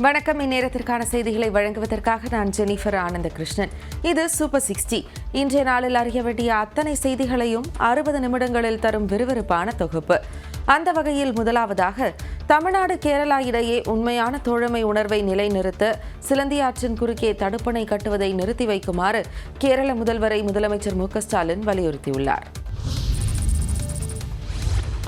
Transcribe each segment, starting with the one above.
வணக்கம். இந்நேரத்திற்கான செய்திகளை வழங்குவதற்காக நான் ஜெனிஃபர் ஆனந்தகிருஷ்ணன். இது சூப்பர் 60. இன்றைய நாளில் அறிய வேண்டிய அத்தனை செய்திகளையும் 60 நிமிடங்களில் தரும் விறுவிறுப்பான தொகுப்பு. அந்த வகையில் முதலாவதாக, தமிழ்நாடு கேரளா இடையே உண்மையான தோழமை உணர்வை நிலைநிறுத்த சிலந்தியாற்றின் குறுக்கே தடுப்பணை கட்டுவதை நிறுத்தி வைக்குமாறு கேரள முதல்வரை முதலமைச்சர் மு க ஸ்டாலின் வலியுறுத்தியுள்ளார்.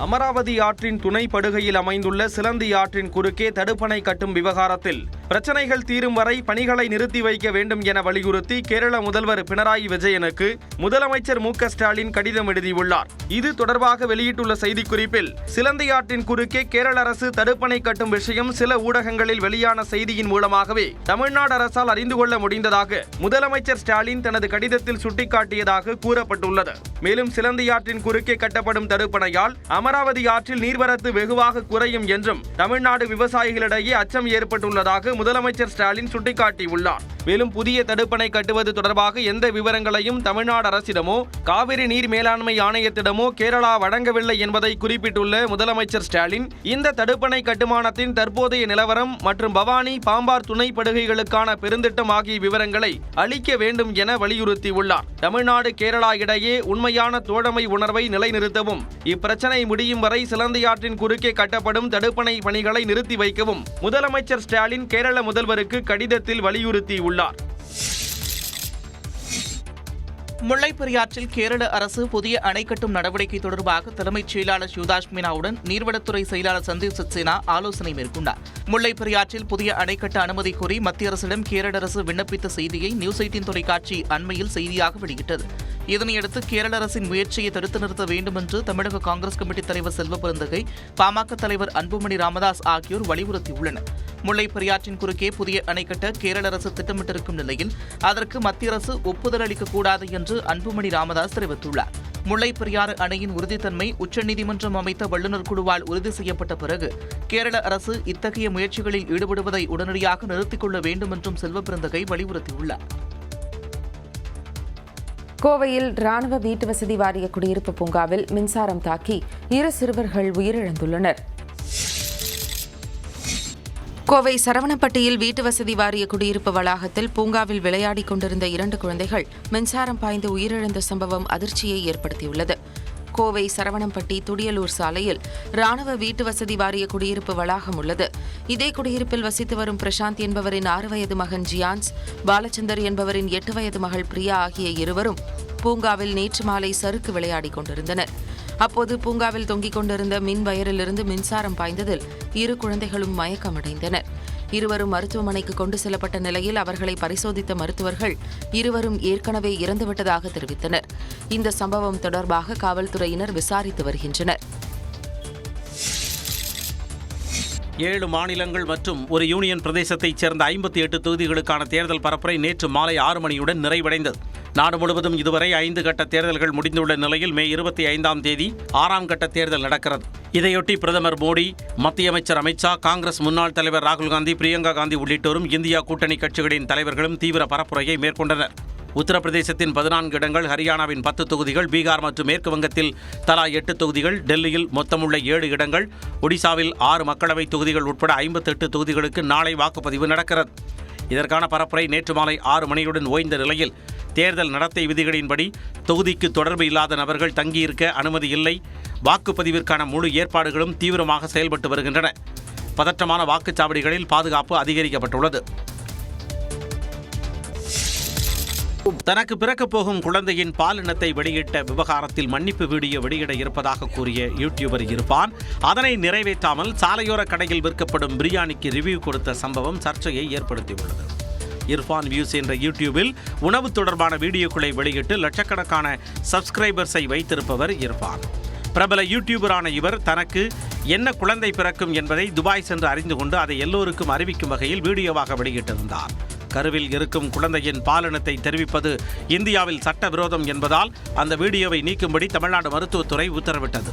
அமராவதி ஆற்றின் துணை படுகையில் அமைந்துள்ள சிலந்தி ஆற்றின் குறுக்கே தடுப்பணை கட்டும் விவகாரத்தில் பிரச்சனைகள் தீரும் வரை பணிகளை நிறுத்தி வைக்க வேண்டும் என வலியுறுத்தி கேரள முதல்வர் பினராயி விஜயனுக்கு முதலமைச்சர் மு க ஸ்டாலின் கடிதம் எழுதியுள்ளார். இது தொடர்பாக வெளியிட்டுள்ள செய்திக்குறிப்பில், சிலந்தி ஆற்றின் குறுக்கே கேரள அரசு தடுப்பணை கட்டும் விஷயம் சில ஊடகங்களில் வெளியான செய்தியின் மூலமாகவே தமிழ்நாடு அரசால் அறிந்து கொள்ள முடிந்ததாக முதலமைச்சர் ஸ்டாலின் தனது கடிதத்தில் சுட்டிக்காட்டியதாக கூறப்பட்டுள்ளது. மேலும் சிலந்தி ஆற்றின் குறுக்கே கட்டப்படும் தடுப்பணையால் அமராவதி ஆற்றில் நீர்வரத்து வெகுவாக குறையும் என்றும் தமிழ்நாடு விவசாயிகளிடையே அச்சம் ஏற்பட்டுள்ளதாக முதலமைச்சர் ஸ்டாலின் சுட்டிக்காட்டியுள்ளார். மேலும் புதிய தடுப்பணை கட்டுவது தொடர்பாக எந்த விவரங்களையும் தமிழ்நாடு அரசிடமோ காவிரி நீர் மேலாண்மை ஆணையத்திடமோ கேரளா வழங்கவில்லை என்பதை குறிப்பிட்டுள்ள முதலமைச்சர் ஸ்டாலின், இந்த தடுப்பணை கட்டுமானத்தின் தற்போதைய நிலவரம் மற்றும் பவானி, பாம்பார் துணை படுகைகளுக்கான பெருந்திட்டம் ஆகிய விவரங்களை அளிக்க வேண்டும் என வலியுறுத்தியுள்ளார். தமிழ்நாடு கேரளா இடையே உண்மையான தோழமை உணர்வை நிலைநிறுத்தவும், இப்பிரச்சனை முடியும் வரை சிலந்தியாற்றின் குறுக்கே கட்டப்படும் தடுப்பணை பணிகளை நிறுத்தி வைக்கவும் முதலமைச்சர் ஸ்டாலின் கேரள முதல்வருக்கு கடிதத்தில் வலியுறுத்தியுள்ளார். முல்லைப்பெரியாற்றில் கேரள அரசு புதிய அணை கட்டும் நடவடிக்கை தொடர்பாக தலைமைச் செயலாளர் சிவதாஸ் மீனாவுடன் நீர்வளத்துறை செயலாளர் சந்தீப் சக்சேனா ஆலோசனை மேற்கொண்டார். முல்லைப்பெரியாற்றில் புதிய அணை கட்ட அனுமதி கோரி மத்திய அரசிடம் கேரள அரசு விண்ணப்பித்த செய்தியை நியூஸ் 18 தொலைக்காட்சி அண்மையில் செய்தியாக வெளியிட்டது. இதனையடுத்து கேரள அரசின் முயற்சியை தடுத்து நிறுத்த வேண்டும் என்று தமிழக காங்கிரஸ் கமிட்டி தலைவர் செல்வ பெருந்தகை, பாமக தலைவர் அன்புமணி ராமதாஸ் ஆகியோர் வலியுறுத்தியுள்ளனர். முல்லைப்பெரியாற்றின் குறுக்கே புதிய அணை கட்ட கேரள அரசு திட்டமிட்டிருக்கும் நிலையில் அதற்கு மத்திய அரசு ஒப்புதல் அளிக்கக்கூடாது என்று அன்புமணி ராமதாஸ் தெரிவித்துள்ளார். முல்லைப்பெரியாறு அணையின் உறுதித்தன்மை உச்சநீதிமன்றம் அமைத்த வல்லுநர் குழுவால் உறுதி செய்யப்பட்ட பிறகு கேரள அரசு இத்தகைய முயற்சிகளில் ஈடுபடுவதை உடனடியாக நிறுத்திக் கொள்ள வேண்டும் என்றும் செல்வ பெருந்தகை வலியுறுத்தியுள்ளார். கோவையில் ராணுவ வீட்டு வசதி வாரிய குடியிருப்பு பூங்காவில் மின்சாரம் தாக்கி 2 சிறுவர்கள் உயிரிழந்துள்ளனர். கோவை சரவணப்பட்டியில் வீட்டு வசதி வாரிய குடியிருப்பு வளாகத்தில் பூங்காவில் விளையாடிக் கொண்டிருந்த 2 குழந்தைகள் மின்சாரம் பாய்ந்து உயிரிழந்த சம்பவம் அதிர்ச்சியை ஏற்படுத்தியுள்ளது. கோவை சரவணம்பட்டி துடியலூர் சாலையில் ராணுவ வீட்டு வசதி வாரிய குடியிருப்பு வளாகம் உள்ளது. இதே குடியிருப்பில் வசித்து வரும் பிரசாந்த் என்பவரின் 6 வயது மகன் ஜியான்ஸ், பாலச்சந்தர் என்பவரின் 8 வயது மகள் பிரியா ஆகிய இருவரும் பூங்காவில் நேற்று மாலை சறுக்கு விளையாடிக் கொண்டிருந்தனர். அப்போது பூங்காவில் தொங்கிக் கொண்டிருந்த மின் வயரிலிருந்து மின்சாரம் பாய்ந்ததில் 2 குழந்தைகளும் மயக்கமடைந்தனர். இருவரும் மருத்துவமனைக்கு கொண்டு செல்லப்பட்ட நிலையில் அவர்களை பரிசோதித்த மருத்துவர்கள் இருவரும் ஏற்கனவே இறந்துவிட்டதாக தெரிவித்தனர். இந்த சம்பவம் தொடர்பாக காவல்துறையினர் விசாரித்து வருகின்றனர். 7 மாநிலங்கள் மற்றும் ஒரு யூனியன் பிரதேசத்தைச் சேர்ந்த 58 தொகுதிகளுக்கான தேர்தல் பரப்புரை நேற்று மாலை 6 மணியுடன் நிறைவடைந்தது. நாடு முழுவதும் இதுவரை 5 கட்ட தேர்தல்கள் முடிந்துள்ள நிலையில் மே 25ஆம் தேதி 6ஆம் கட்ட தேர்தல் நடக்கிறது. இதையொட்டி பிரதமர் மோடி, மத்திய அமைச்சர் அமித்ஷா, காங்கிரஸ் முன்னாள் தலைவர் ராகுல் காந்தி, பிரியங்கா காந்தி உள்ளிட்டோரும் இந்தியா கூட்டணி கட்சிகளின் தலைவர்களும் தீவிர பரப்புரையை மேற்கொண்டனர். உத்தரப்பிரதேசத்தின் 14 இடங்கள், ஹரியானாவின் 10 தொகுதிகள், பீகார் மற்றும் மேற்கு வங்கத்தில் தலா 8 தொகுதிகள், டெல்லியில் மொத்தமுள்ள 7 இடங்கள், ஒடிசாவில் 6 மக்களவை தொகுதிகள் உட்பட 58 தொகுதிகளுக்கு நாளை வாக்குப்பதிவு நடக்கிறது. இதற்கான பரப்புரை நேற்று மாலை 6 மணியுடன் ஓய்ந்த நிலையில் தேர்தல் நடத்தை விதிகளின்படி தொகுதிக்கு தொடர்பு இல்லாத நபர்கள் தங்கியிருக்க அனுமதி இல்லை. வாக்குப்பதிவிற்கான முழு ஏற்பாடுகளும் தீவிரமாக செயல்பட்டு வருகின்றன. பதற்றமான வாக்குச்சாவடிகளில் பாதுகாப்பு அதிகரிக்கப்பட்டுள்ளது. தனக்கு பிறக்கப் போகும் குழந்தையின் பாலினத்தை வெளியிட்ட விவகாரத்தில் மன்னிப்பு வீடியோ வெளியிட இருப்பதாக கூறிய யூடியூபர் இர்ஃபான் அதனை நிறைவேற்றாமல் சாலையோர கடையில் விற்கப்படும் பிரியாணிக்கு ரிவ்யூ கொடுத்த சம்பவம் சர்ச்சையை ஏற்படுத்தியுள்ளது. இர்ஃபான் வியூஸ் என்ற யூடியூபில் உணவு தொடர்பான வீடியோக்களை வெளியிட்டு லட்சக்கணக்கான சப்ஸ்கிரைபர்ஸை வைத்திருப்பவர் இர்ஃபான். பிரபல யூடியூபரான இவர் தனக்கு என்ன குழந்தை பிறக்கும் என்பதை துபாய் சென்று அறிந்து கொண்டு அதை எல்லோருக்கும் அறிவிக்கும் வகையில் வீடியோவாக வெளியிட்டிருந்தார். கருவில் இருக்கும் குழந்தையின் பாலினத்தை தெரிவிப்பது இந்தியாவில் சட்டவிரோதம் என்பதால் அந்த வீடியோவை நீக்கும்படி தமிழ்நாடு மருத்துவத்துறை உத்தரவிட்டது.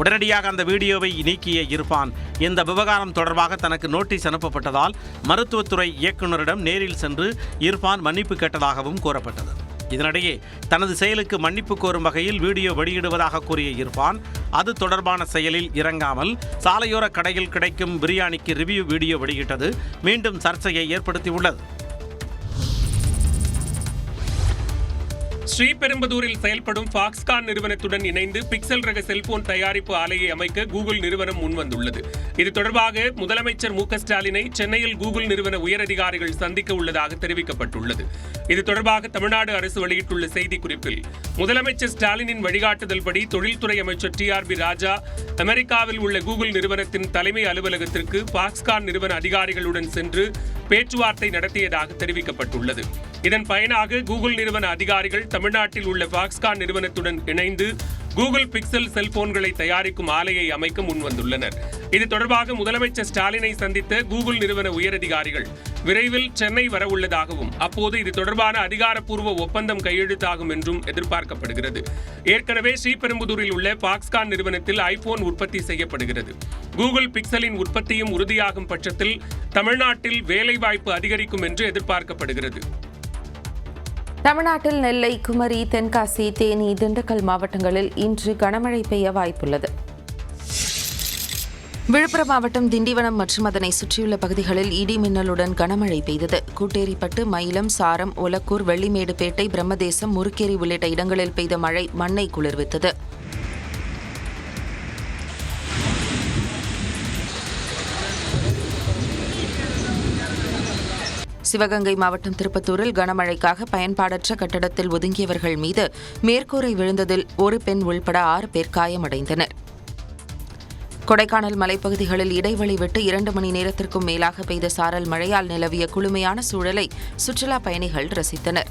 உடனடியாக அந்த வீடியோவை நீக்கிய இர்ஃபான் இந்த விவகாரம் தொடர்பாக தனக்கு நோட்டீஸ் அனுப்பப்பட்டதால் மருத்துவத்துறை இயக்குநரிடம் நேரில் சென்று இர்ஃபான் மன்னிப்பு கேட்டதாகவும் கூறப்பட்டது. இதனிடையே தனது செயலுக்கு மன்னிப்பு கோரும் வகையில் வீடியோ வெளியிடுவதாக கூறிய இர்ஃபான் அது தொடர்பான செயலில் இறங்காமல் சாலையோர கடையில் கிடைக்கும் பிரியாணிக்கு ரிவ்யூ வீடியோ வெளியிட்டது மீண்டும் சர்ச்சையை ஏற்படுத்தியுள்ளது. ஸ்ரீபெரும்புதூரில் செயல்படும் ஃபாக்ஸ்கான் நிறுவனத்துடன் இணைந்து பிக்சல் ரக செல்போன் தயாரிப்பு ஆலையை அமைக்க கூகுள் நிறுவனம் முன்வந்துள்ளது. இது தொடர்பாக முதலமைச்சர் மு க ஸ்டாலினை சென்னையில் கூகுள் நிறுவன உயரதிகாரிகள் சந்திக்க உள்ளதாக தெரிவிக்கப்பட்டுள்ளது. இது தொடர்பாக தமிழ்நாடு அரசு வெளியிட்டுள்ள செய்திக்குறிப்பில், முதலமைச்சர் ஸ்டாலினின் வழிகாட்டுதல்படி தொழில்துறை அமைச்சர் TRB ராஜா அமெரிக்காவில் உள்ள கூகுள் நிறுவனத்தின் தலைமை அலுவலகத்திற்கு ஃபாக்ஸ்கான் நிறுவன அதிகாரிகளுடன் சென்று பேச்சுவார்த்தை நடத்தியதாக தெரிவிக்கப்பட்டுள்ளது. இதன் பயனாக கூகுள் நிறுவன அதிகாரிகள் தமிழ்நாட்டில் உள்ள ஃபாக்ஸ்கான் நிறுவனத்துடன் இணைந்து கூகுள் பிக்சல் செல்போன்களை தயாரிக்கும் ஆலையை அமைக்க முன்வந்துள்ளனர். இது தொடர்பாக முதலமைச்சர் ஸ்டாலினை சந்தித்த கூகுள் நிறுவன உயரதிகாரிகள் விரைவில் சென்னை வரவுள்ளதாகவும் அப்போது இது தொடர்பான அதிகாரப்பூர்வ ஒப்பந்தம் கையெழுத்தாகும் என்றும் எதிர்பார்க்கப்படுகிறது. ஏற்கனவே ஸ்ரீபெரும்புதூரில் உள்ள ஃபாக்ஸ்கான் நிறுவனத்தில் ஐபோன் உற்பத்தி செய்யப்படுகிறது. கூகுள் பிக்சலின் உற்பத்தியும் உறுதியாகும் பட்சத்தில் தமிழ்நாட்டில் வேலைவாய்ப்பு அதிகரிக்கும் என்று எதிர்பார்க்கப்படுகிறது. தமிழ்நாட்டில் நெல்லை, குமரி, தென்காசி, தேனி, திண்டுக்கல் மாவட்டங்களில் இன்று கனமழை பெய்ய வாய்ப்புள்ளது. விழுப்புரம் மாவட்டம் திண்டிவனம் மற்றும் அதனை சுற்றியுள்ள பகுதிகளில் இடி மின்னலுடன் கனமழை பெய்தது. கூட்டேரிப்பட்டு, மயிலம், சாரம், ஒலக்கூர், வெள்ளிமேடுபேட்டை, பிரம்மதேசம், முறுக்கேரி உள்ளிட்ட இடங்களில் பெய்த மழை மண்ணை குளிர்வித்தது. சிவகங்கை மாவட்டம் திருப்பத்தூரில் கனமழைக்காக பயன்பாடற்ற கட்டடத்தில் ஒதுங்கியவர்கள் மீது மேற்கூரை விழுந்ததில் ஒரு பெண் உள்பட 6 பேர் காயமடைந்தனர். கொடைக்கானல் மலைப்பகுதிகளில் இடைவெளி விட்டு 2 மணி நேரத்திற்கும் மேலாக பெய்த சாரல் மழையால் நிலவிய குளுமையான சூழலை சுற்றுலா பயணிகள் ரசித்தனர்.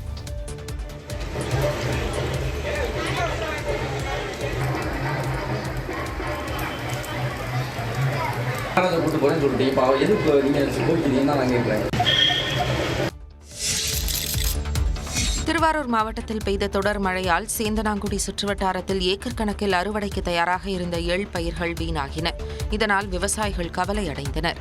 திருவாரூர் மாவட்டத்தில் பெய்த தொடர் மழையால் சேந்தனாங்குடி சுற்றுவட்டாரத்தில் ஏக்கர் கணக்கில் அறுவடைக்கு தயாராக இருந்த எள் பயிர்கள் வீணாகின. இதனால் விவசாயிகள் கவலை அடைந்தனர்.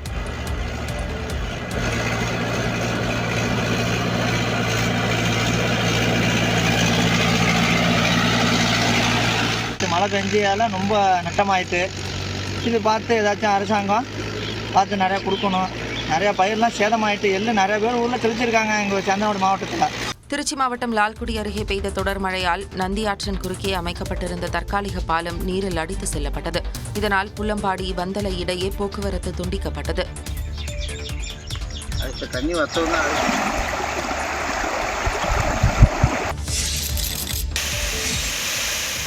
மழை பெஞ்சியால ரொம்ப நட்டமாயிட்டு. இது பார்த்து ஏதாச்சும் அரசாங்கம் பார்த்து நிறையா கொடுக்கணும். நிறையா பயிரெலாம் சேதமாயிட்டு. எள்ளு நிறைய பேர் ஊரில் தெளிச்சிருக்காங்க எங்கள் சேந்தனாங்குடி மாவட்டத்தில். திருச்சி மாவட்டம் லால்குடி அருகே பெய்த தொடர் மழையால் நந்தி ஆற்றின் குறுக்கே அமைக்கப்பட்டிருந்த தற்காலிக பாலம் நீரில் அடித்து செல்லப்பட்டது. இதனால் புல்லம்பாடி, வந்தலை இடையே போக்குவரத்து துண்டிக்கப்பட்டது.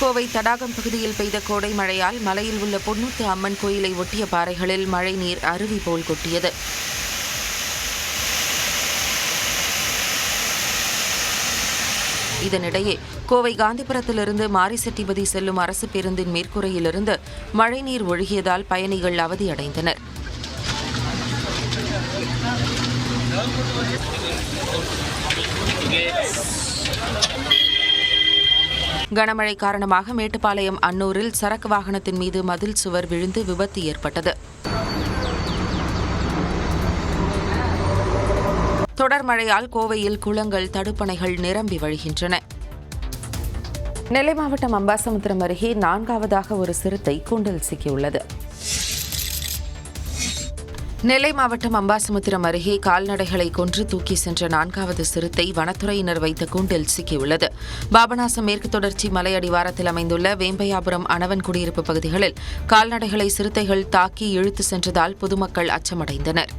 கோவை தடாகம் பகுதியில் பெய்த கோடை மழையால் மலையில் உள்ள பொன்னூத்து அம்மன் கோயிலை ஒட்டிய பாறைகளில் மழை நீர் அருவி போல் கொட்டியது. இதனிடையே கோவை காந்திபுரத்திலிருந்து மாரிசெட்டிபதி செல்லும் அரசு பேருந்தின் மேற்கூரையிலிருந்து மழைநீர் ஒழுகியதால் பயணிகள் அவதியடைந்தனர். கனமழை காரணமாக மேட்டுப்பாளையம் அன்னூரில் சரக்கு வாகனத்தின் மீது மதில் சுவர் விழுந்து விபத்து ஏற்பட்டது. தொடர் மழையால் கோவையில் குளங்கள், தடுப்பணைகள் நிரம்பி வழிகின்றன. நெல்லை மாவட்டம் அம்பாசமுத்திரம் அருகே 4வது ஒரு சிறுத்தை கூண்டில் சிக்கியுள்ளது. நெல்லை மாவட்டம் அம்பாசமுத்திரம் அருகே கால்நடைகளை கொன்று தூக்கி சென்ற 4வது சிறுத்தை வனத்துறையினர் வைத்த கூண்டில் சிக்கியுள்ளது. பாபநாசம் மேற்கு தொடர்ச்சி மலை அடிவாரத்தில் அமைந்துள்ள வேம்பையாபுரம் அணவன் குடியிருப்பு பகுதிகளில் கால்நடைகளை சிறுத்தைகள் தாக்கி இழுத்து சென்றதால் பொதுமக்கள் அச்சமடைந்தனர்.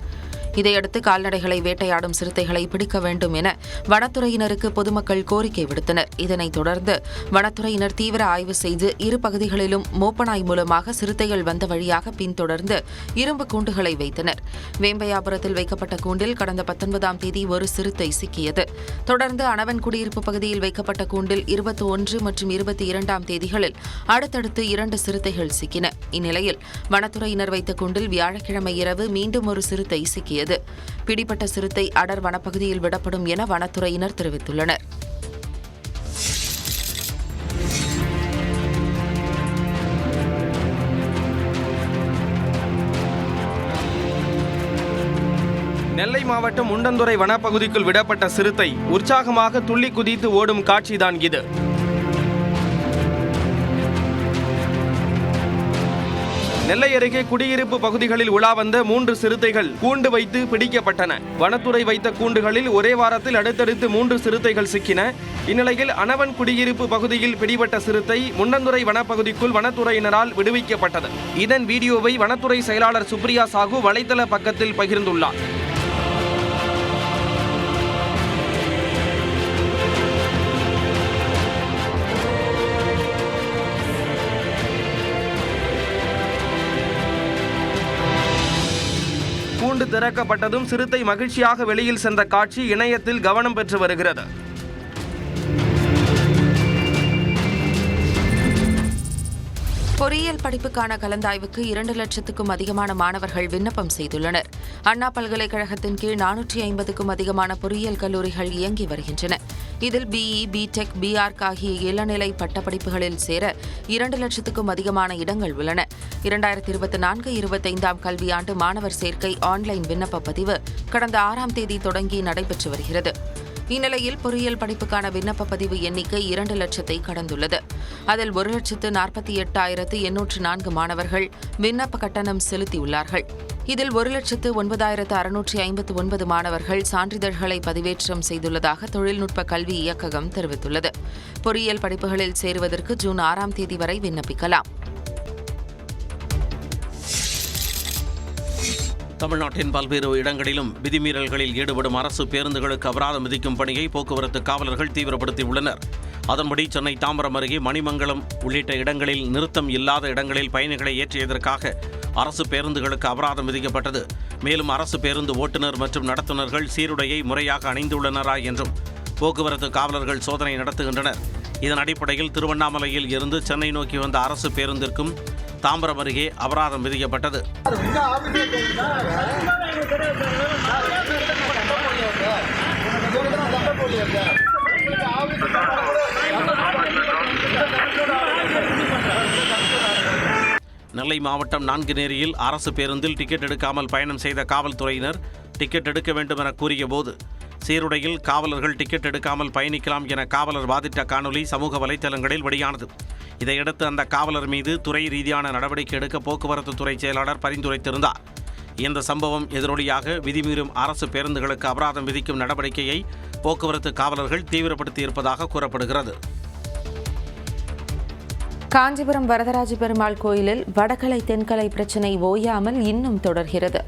இதையடுத்து கால்நடைகளை வேட்டையாடும் சிறுத்தைகளை பிடிக்க வேண்டும் என வனத்துறையினருக்கு பொதுமக்கள் கோரிக்கை விடுத்தனர். இதனைத் தொடர்ந்து வனத்துறையினர் தீவிர ஆய்வு செய்து இரு பகுதிகளிலும் மோப்பநாய் மூலமாக சிறுத்தைகள் வந்த வழியாக பின்தொடர்ந்து இரும்பு கூண்டுகளை வைத்தனர். வேம்பையாபுரத்தில் வைக்கப்பட்ட கூண்டில் கடந்த 19ஆம் தேதி ஒரு சிறுத்தை சிக்கியது. தொடர்ந்து அணவன் குடியிருப்பு பகுதியில் வைக்கப்பட்ட கூண்டில் 21 மற்றும் 22ஆம் தேதிகளில் அடுத்தடுத்து 2 சிறுத்தைகள் சிக்கின. இந்நிலையில் வனத்துறையினர் வைத்த கூண்டில் வியாழக்கிழமை இரவு மீண்டும் ஒரு சிறுத்தை சிக்கியது. பிடிப்பட்ட சிறுத்தை அடர் வனப்பகுதியில் விடப்படும் என வனத்துறையினர் தெரிவித்துள்ளனர். நெல்லை மாவட்டம் முண்டந்துறை வனப்பகுதிக்குள் விடப்பட்ட சிறுத்தை உற்சாகமாக துள்ளி குதித்து ஓடும் காட்சிதான் இது. நெல்லை அருகே குடியிருப்பு பகுதிகளில் உலா வந்த 3 சிறுத்தைகள் கூண்டு வைத்து பிடிக்கப்பட்டன. வனத்துறை வைத்த கூண்டுகளில் ஒரே வாரத்தில் அடுத்தடுத்து 3 சிறுத்தைகள் சிக்கின. இந்நிலையில் அனவன் குடியிருப்பு பகுதியில் பிடிபட்ட சிறுத்தை முண்டந்துறை வனப்பகுதிக்குள் வனத்துறையினரால் விடுவிக்கப்பட்டது. இதன் வீடியோவை வனத்துறை செயலாளர் சுப்ரியா சாகு வலைதள பக்கத்தில் பகிர்ந்துள்ளார். கூண்டு திறக்கப்பட்டதும் சிறுத்தை மகிழ்ச்சியாக வெளியில் சென்ற காட்சி இணையத்தில் கவனம் பெற்று வருகிறது. பொறியியல் படிப்புக்கான கலந்தாய்வுக்கு 2 லட்சத்துக்கும் அதிகமான மாணவர்கள் விண்ணப்பம் செய்துள்ளனர். அண்ணா பல்கலைக்கழகத்தின் கீழ் 450க்கும் அதிகமான பொறியியல் கல்லூரிகள் இயங்கி வருகின்றன. இதில் பிஇ, பிடெக், பிஆர்க் ஆகிய இளநிலை பட்டப்படிப்புகளில் சேர 2 லட்சத்துக்கும் அதிகமான இடங்கள் உள்ளன. 2024-25 கல்வியாண்டு மாணவர் சேர்க்கை ஆன்லைன் விண்ணப்ப பதிவு கடந்த 6ஆம் தேதி தொடங்கி நடைபெற்று வருகிறது. இந்நிலையில் பொறியியல் படிப்புக்கான விண்ணப்ப பதிவு எண்ணிக்கை 2 லட்சத்தை கடந்துள்ளது. அதில் 1,48,804 மாணவர்கள் விண்ணப்ப கட்டணம் செலுத்தியுள்ளார்கள். இதில் 1,09,659 மாணவர்கள் சான்றிதழ்களை பதிவேற்றம் செய்துள்ளதாக தொழில்நுட்ப கல்வி இயக்ககம் தெரிவித்துள்ளது. பொறியியல் படிப்புகளில் சேருவதற்கு ஜூன் 6ஆம் தேதி வரை விண்ணப்பிக்கலாம். தமிழ்நாட்டின் பல்வேறு இடங்களிலும் விதிமீறல்களில் ஈடுபடும் அரசு பேருந்துகளுக்கு அபராதம் விதிக்கும் பணியை போக்குவரத்து காவலர்கள் தீவிரப்படுத்தியுள்ளனர். அதன்படி சென்னை தாம்பரம் அருகே மணிமங்கலம் உள்ளிட்ட இடங்களில் நிறுத்தம் இல்லாத இடங்களில் பயணிகளை ஏற்றியதற்காக அரசு பேருந்துகளுக்கு அபராதம் விதிக்கப்பட்டது. மேலும் அரசு பேருந்து ஓட்டுநர் மற்றும் நடத்துனர்கள் சீருடையை முறையாக அணிந்துள்ளனரா என்றும் போக்குவரத்து காவலர்கள் சோதனை நடத்துகின்றனர். இதன் அடிப்படையில் திருவண்ணாமலையில் இருந்து சென்னை நோக்கி வந்த அரசு பேருந்திற்கும் தாம்பரம் அருகே அபராதம் விதிக்கப்பட்டது. நெல்லை மாவட்டம் நான்குநேரியில் அரசு பேருந்தில் டிக்கெட் எடுக்காமல் பயணம் செய்த காவல்துறையினர் டிக்கெட் எடுக்க வேண்டும் என கூறியபோது சீருடையில் காவலர்கள் டிக்கெட் எடுக்காமல் பயணிக்கலாம் என காவலர் வாதிட்ட காணொலி சமூக வலைதளங்களில் வெளியானது. இதையடுத்து அந்த காவலர் மீது துறை ரீதியான நடவடிக்கை எடுக்க போக்குவரத்து துறை செயலாளர் பரிந்துரைத்திருந்தார். இந்த சம்பவம் எதிரொலியாக விதிமீறும் அரசு பேருந்துகளுக்கு அபராதம் விதிக்கும் நடவடிக்கையை போக்குவரத்து காவலர்கள் தீவிரப்படுத்தியிருப்பதாக கூறப்படுகிறது. காஞ்சிபுரம் வரதராஜ பெருமாள் கோயிலில் வடகலை தென்கலை பிரச்சினை ஓயாமல் இன்னும் தொடர்கிறது.